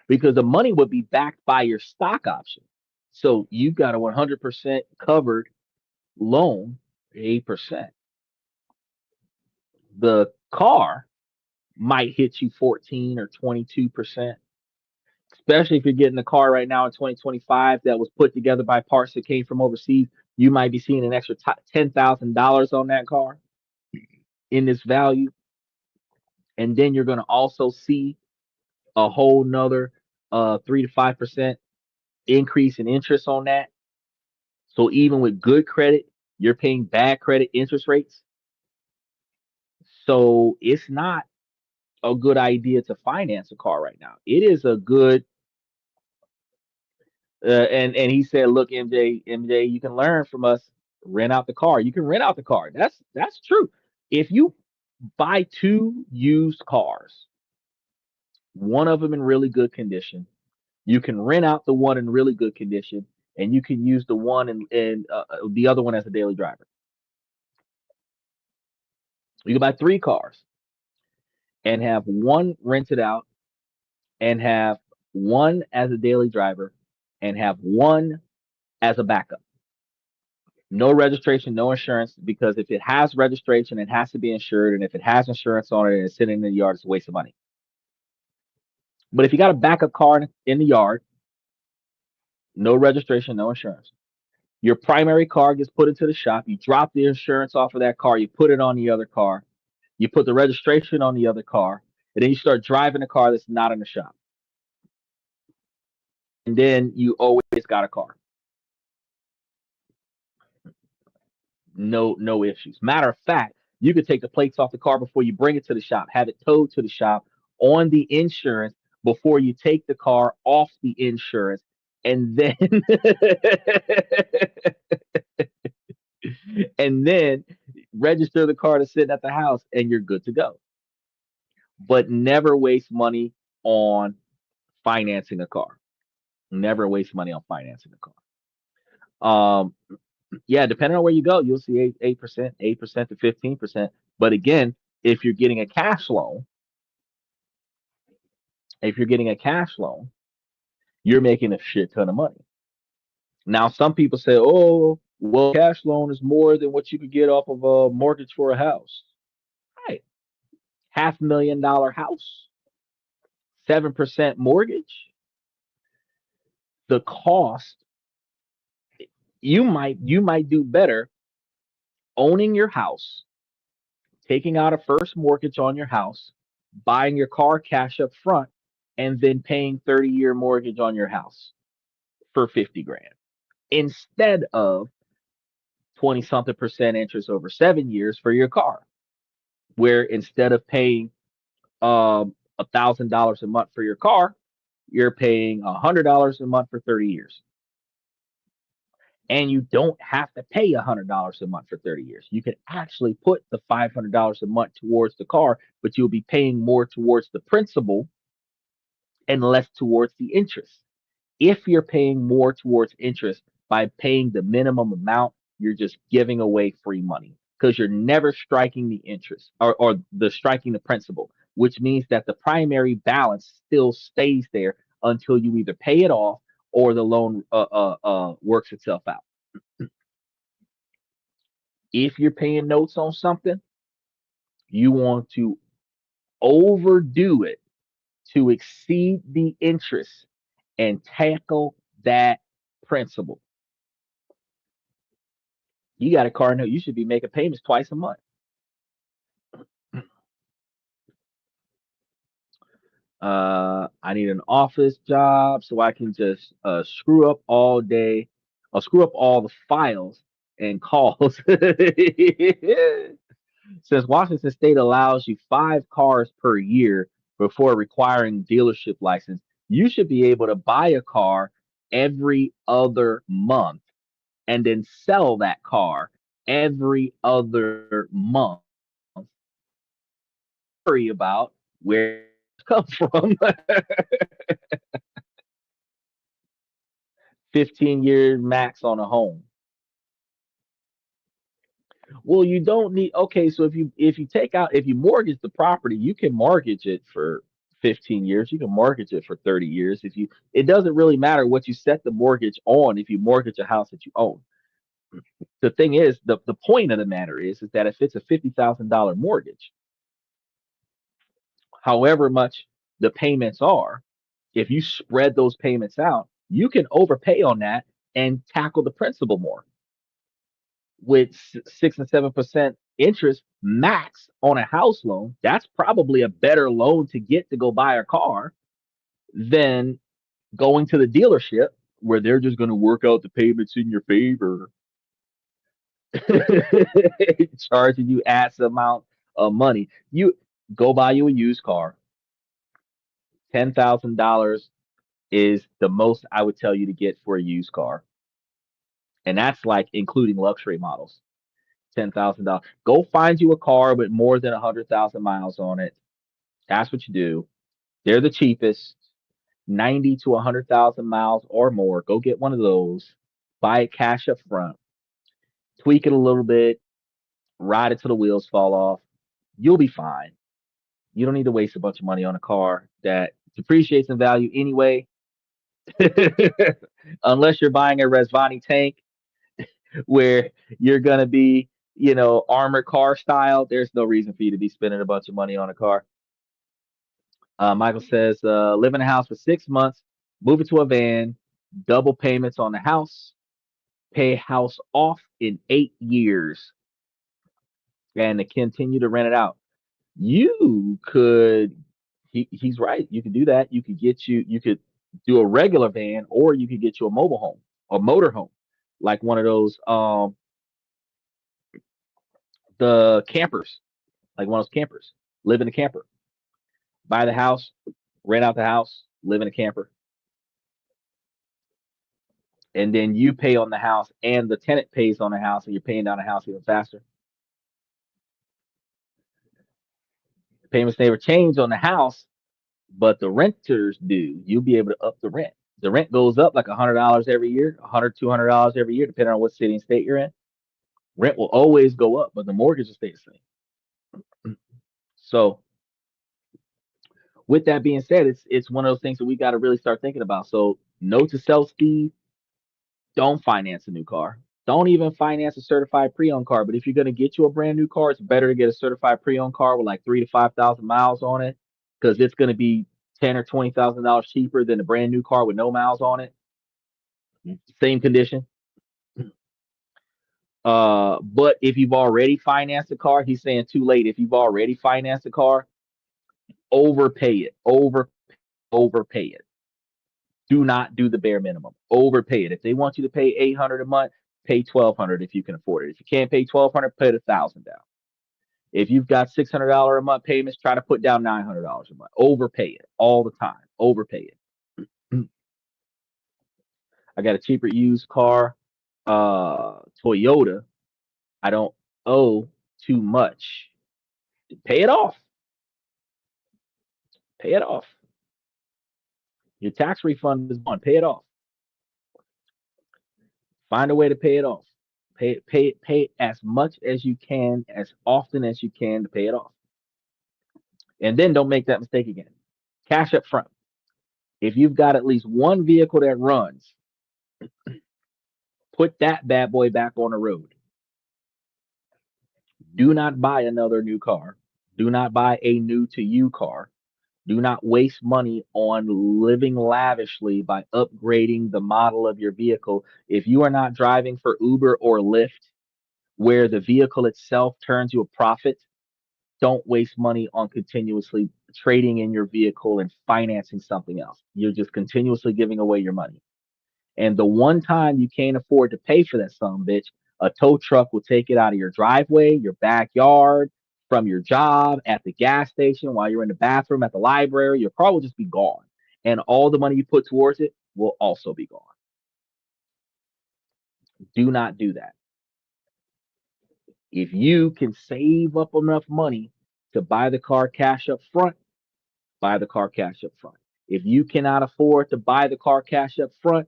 because the money would be backed by your stock option. So you've got a 100% covered loan, 8%. The car might hit you 14 or 22%, especially if you're getting a car right now in 2025 that was put together by parts that came from overseas. You might be seeing an extra $10,000 on that car in this value. And then you're going to also see a whole nother 3 to 5% increase in interest on that. So even with good credit, you're paying bad credit interest rates. So it's not a good idea to finance a car right now. It is a good and he said, look, MJ, you can learn from us. Rent out the car. You can rent out the car. That's true. If you buy two used cars, one of them in really good condition, you can rent out the one in really good condition, and you can use the one in the other one as a daily driver. You can buy three cars and have one rented out and have one as a daily driver and have one as a backup. No registration, no insurance, because if it has registration, it has to be insured. And if it has insurance on it and it's sitting in the yard, it's a waste of money. But if you got a backup car in the yard, no registration, no insurance, your primary car gets put into the shop. You drop the insurance off of that car. You put it on the other car. You put the registration on the other car. And then you start driving a car that's not in the shop. And then you always got a car. No issues. Matter of fact, you could take the plates off the car before you bring it to the shop, have it towed to the shop on the insurance before you take the car off the insurance, and then and then register the car to sit at the house, and you're good to go. But never waste money on financing a car. Never waste money on financing a car. Yeah, depending on where you go, you'll see 8%, 8% to 15%. But again, if you're getting a cash loan, if you're getting a cash loan, you're making a shit ton of money. Now, some people say, "Oh, well, cash loan is more than what you could get off of a mortgage for a house." Right, $500,000 house, 7% mortgage. The cost, you might do better owning your house, taking out a first mortgage on your house, buying your car cash up front, and then paying 30-year mortgage on your house for 50 grand instead of 20 something percent interest over 7 years for your car, where instead of paying $1,000 a month for your car, you're paying $100 a month for 30 years. And you don't have to pay $100 a month for 30 years. You can actually put the $500 a month towards the car, but you'll be paying more towards the principal and less towards the interest. If you're paying more towards interest by paying the minimum amount, you're just giving away free money because you're never striking the interest or the striking the principal, which means that the primary balance still stays there until you either pay it off or the loan works itself out. If you're paying notes on something, you want to overdo it to exceed the interest and tackle that principal. You got a car note, you should be making payments twice a month. I need an office job so I can just screw up all day I'll screw up all the files and calls. Since Washington State allows you 5 cars per year before requiring dealership license, you should be able to buy a car every other month and then sell that car every other month. Worry about where it comes from. 15 years max on a home. Well, you don't need, okay, so if you mortgage the property, you can mortgage it for 15 years. You can mortgage it for 30 years. It doesn't really matter what you set the mortgage on if you mortgage a house that you own. The thing is, the point of the matter is that if it's a $50,000 mortgage, however much the payments are, if you spread those payments out, you can overpay on that and tackle the principal more. With 6 and 7% interest max on a house loan, that's probably a better loan to get to go buy a car than going to the dealership where they're just going to work out the payments in your favor, charging you ass amount of money. You go buy you a used car. $10,000 is the most I would tell you to get for a used car, and that's like including luxury models. $10,000. Go find you a car with more than 100,000 miles on it. That's what you do. They're the cheapest, 90 to 100,000 miles or more. Go get one of those. Buy it cash up front. Tweak it a little bit. Ride it till the wheels fall off. You'll be fine. You don't need to waste a bunch of money on a car that depreciates in value anyway. Unless you're buying a Resvani tank where you're gonna be, armored car style. There's no reason for you to be spending a bunch of money on a car. Michael says, live in a house for 6 months, move it to a van, double payments on the house, pay house off in 8 years, and to continue to rent it out. You could, he's right. You could do that. You could do a regular van, or you could get you a mobile home, a motor home, like one of those, the campers, like one of those campers. Live in a camper, buy the house, rent out the house, live in a camper, and then you pay on the house and the tenant pays on the house, and you're paying down the house even faster. The payments never change on the house, but the renters do. You'll be able to up the rent. The rent goes up like $100 every year, $100, $200 every year, depending on what city and state you're in. Rent will always go up, but the mortgage will stay the same. So, with that being said, it's one of those things that we got to really start thinking about. So, note to self, Steve: don't finance a new car. Don't even finance a certified pre-owned car. But if you're going to get you a brand new car, it's better to get a certified pre-owned car with like 3 to 5 thousand miles on it, because it's going to be $10 or $20,000 cheaper than a brand new car with no miles on it, same condition. But if you've already financed a car, he's saying too late. If you've already financed a car, overpay it, overpay it. Do not do the bare minimum. Overpay it. If they want you to pay $800 a month, pay $1,200 if you can afford it. If you can't pay $1,200, put $1,000 down. If you've got $600 a month payments, try to put down $900 a month. Overpay it all the time. Overpay it. I got a cheaper used car, Toyota. I don't owe too much. Pay it off. Pay it off. Your tax refund is gone. Pay it off. Find a way to pay it off. Pay as much as you can, as often as you can, to pay it off. And then don't make that mistake again. Cash up front. If you've got at least one vehicle that runs, put that bad boy back on the road. Do not buy another new car. Do not buy a new to you car. Do not waste money on living lavishly by upgrading the model of your vehicle. If you are not driving for Uber or Lyft, where the vehicle itself turns you a profit, don't waste money on continuously trading in your vehicle and financing something else. You're just continuously giving away your money. And the one time you can't afford to pay for that son of a bitch, a tow truck will take it out of your driveway, your backyard, from your job, at the gas station, while you're in the bathroom, at the library. Your car will just be gone. And all the money you put towards it will also be gone. Do not do that. If you can save up enough money to buy the car cash up front, buy the car cash up front. If you cannot afford to buy the car cash up front,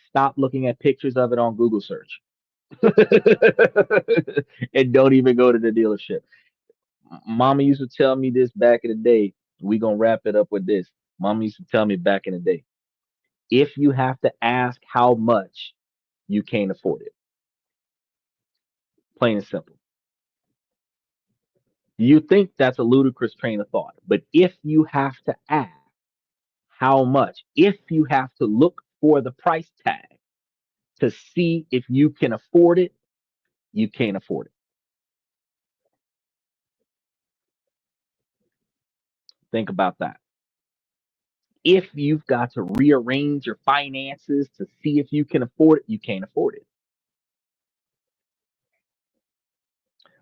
stop looking at pictures of it on Google search. And don't even go to the dealership. Mama used to tell me this back in the day. We gonna wrap it up with this. Mama used to tell me back in the day, if you have to ask how much, you can't afford it. Plain and simple. You think that's a ludicrous train of thought, but if you have to ask how much, if you have to look for the price tag to see if you can afford it, you can't afford it. Think about that. If you've got to rearrange your finances to see if you can afford it, you can't afford it.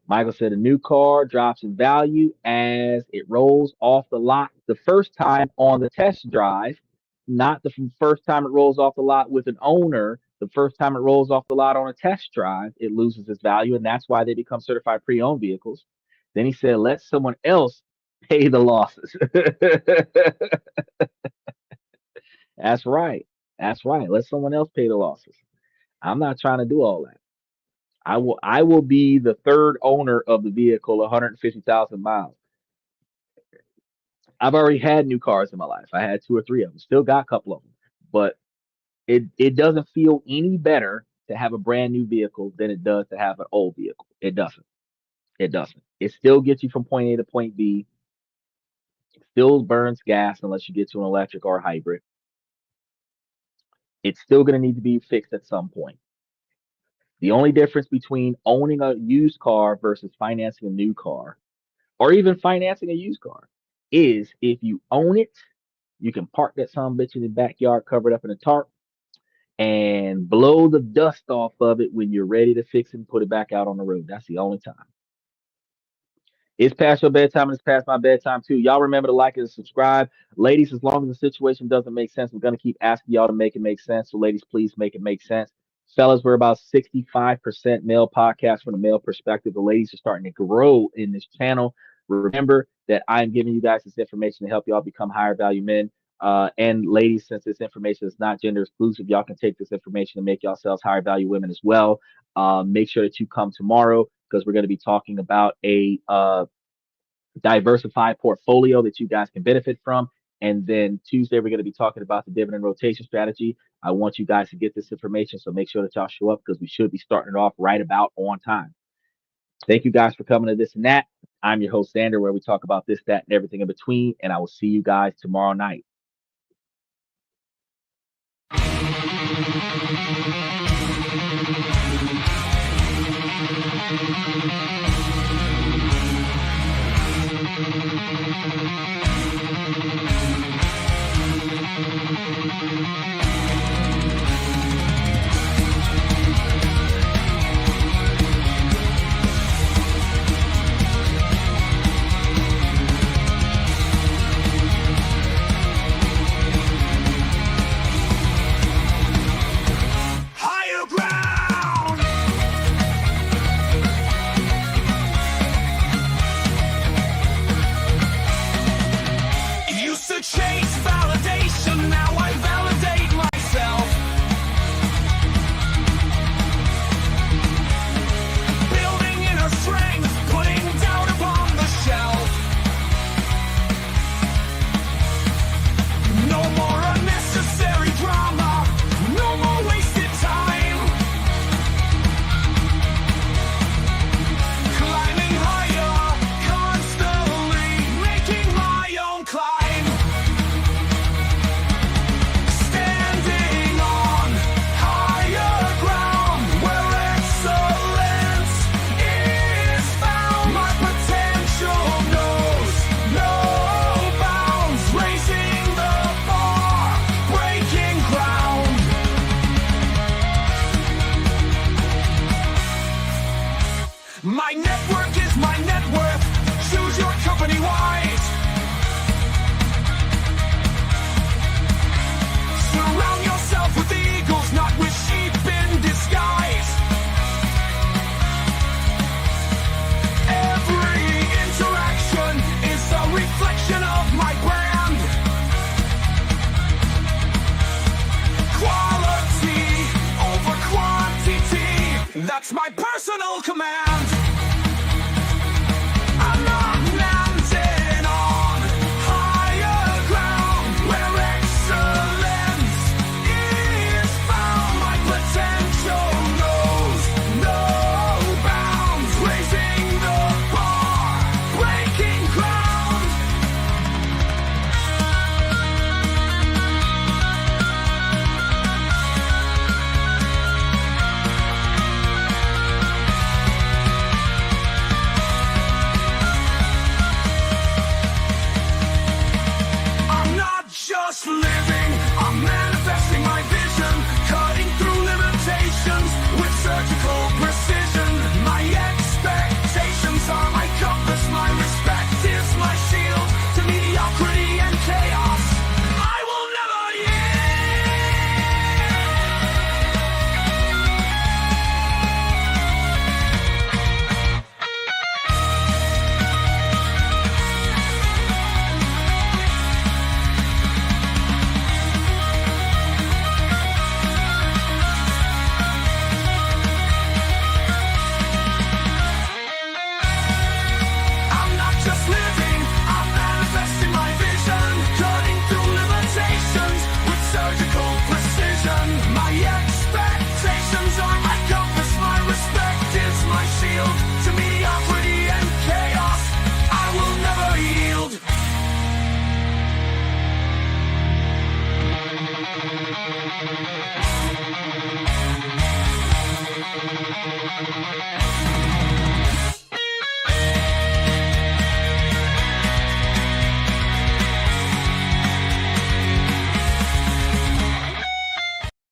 Michael said a new car drops in value as it rolls off the lot the first time on the test drive, not the first time it rolls off the lot with an owner. The first time it rolls off the lot on a test drive, it loses its value, and that's why they become certified pre-owned vehicles. Then he said, let someone else pay the losses. That's right. That's right. Let someone else pay the losses. I'm not trying to do all that. I will be the third owner of the vehicle, 150,000 miles. I've already had new cars in my life. I had 2 or 3 of them. Still got a couple of them. But it doesn't feel any better to have a brand new vehicle than it does to have an old vehicle. It doesn't. It doesn't. It still gets you from point A to point B. It still burns gas unless you get to an electric or a hybrid. It's still going to need to be fixed at some point. The only difference between owning a used car versus financing a new car, or even financing a used car, is if you own it, you can park that son of a bitch in the backyard covered up in a tarp and blow the dust off of it when you're ready to fix it and put it back out on the road. That's the only time. It's past your bedtime and it's past my bedtime too. Y'all remember to like and subscribe. Ladies, as long as the situation doesn't make sense, we're going to keep asking y'all to make it make sense. So ladies, please make it make sense. Fellas, we're about 65% male podcast from the male perspective. The ladies are starting to grow in this channel. Remember that I'm giving you guys this information to help y'all become higher value men. And ladies, since this information is not gender exclusive, y'all can take this information and make yourselves higher value women as well. Make sure that you come tomorrow because we're going to be talking about a diversified portfolio that you guys can benefit from. And then Tuesday, we're going to be talking about the dividend rotation strategy. I want you guys to get this information, so make sure that y'all show up because we should be starting it off right about on time. Thank you guys for coming to This and That. I'm your host, Xander, where we talk about this, that, and everything in between. And I will see you guys tomorrow night. Chase validation, now I validate myself. Building inner strength, putting doubt upon the shelf. No more unnecessary drama, no more wasted time. Climbing higher, constantly making my own climb. respect's my personal command. I'm not landing on higher ground where excellence is found. My potential knows no bounds, raising the bar, breaking ground. I'm not just living, I'm manifesting my vision, cutting through limitations with surgical precision. My expectations are my compass, my respect is my shield to mediocrity and chaos. I will never I'm not just living, I'm manifesting my vision, cutting through limitations with surgical precision. My expectations are my compass, my respect is my shield to mediocrity and chaos. I will never yield.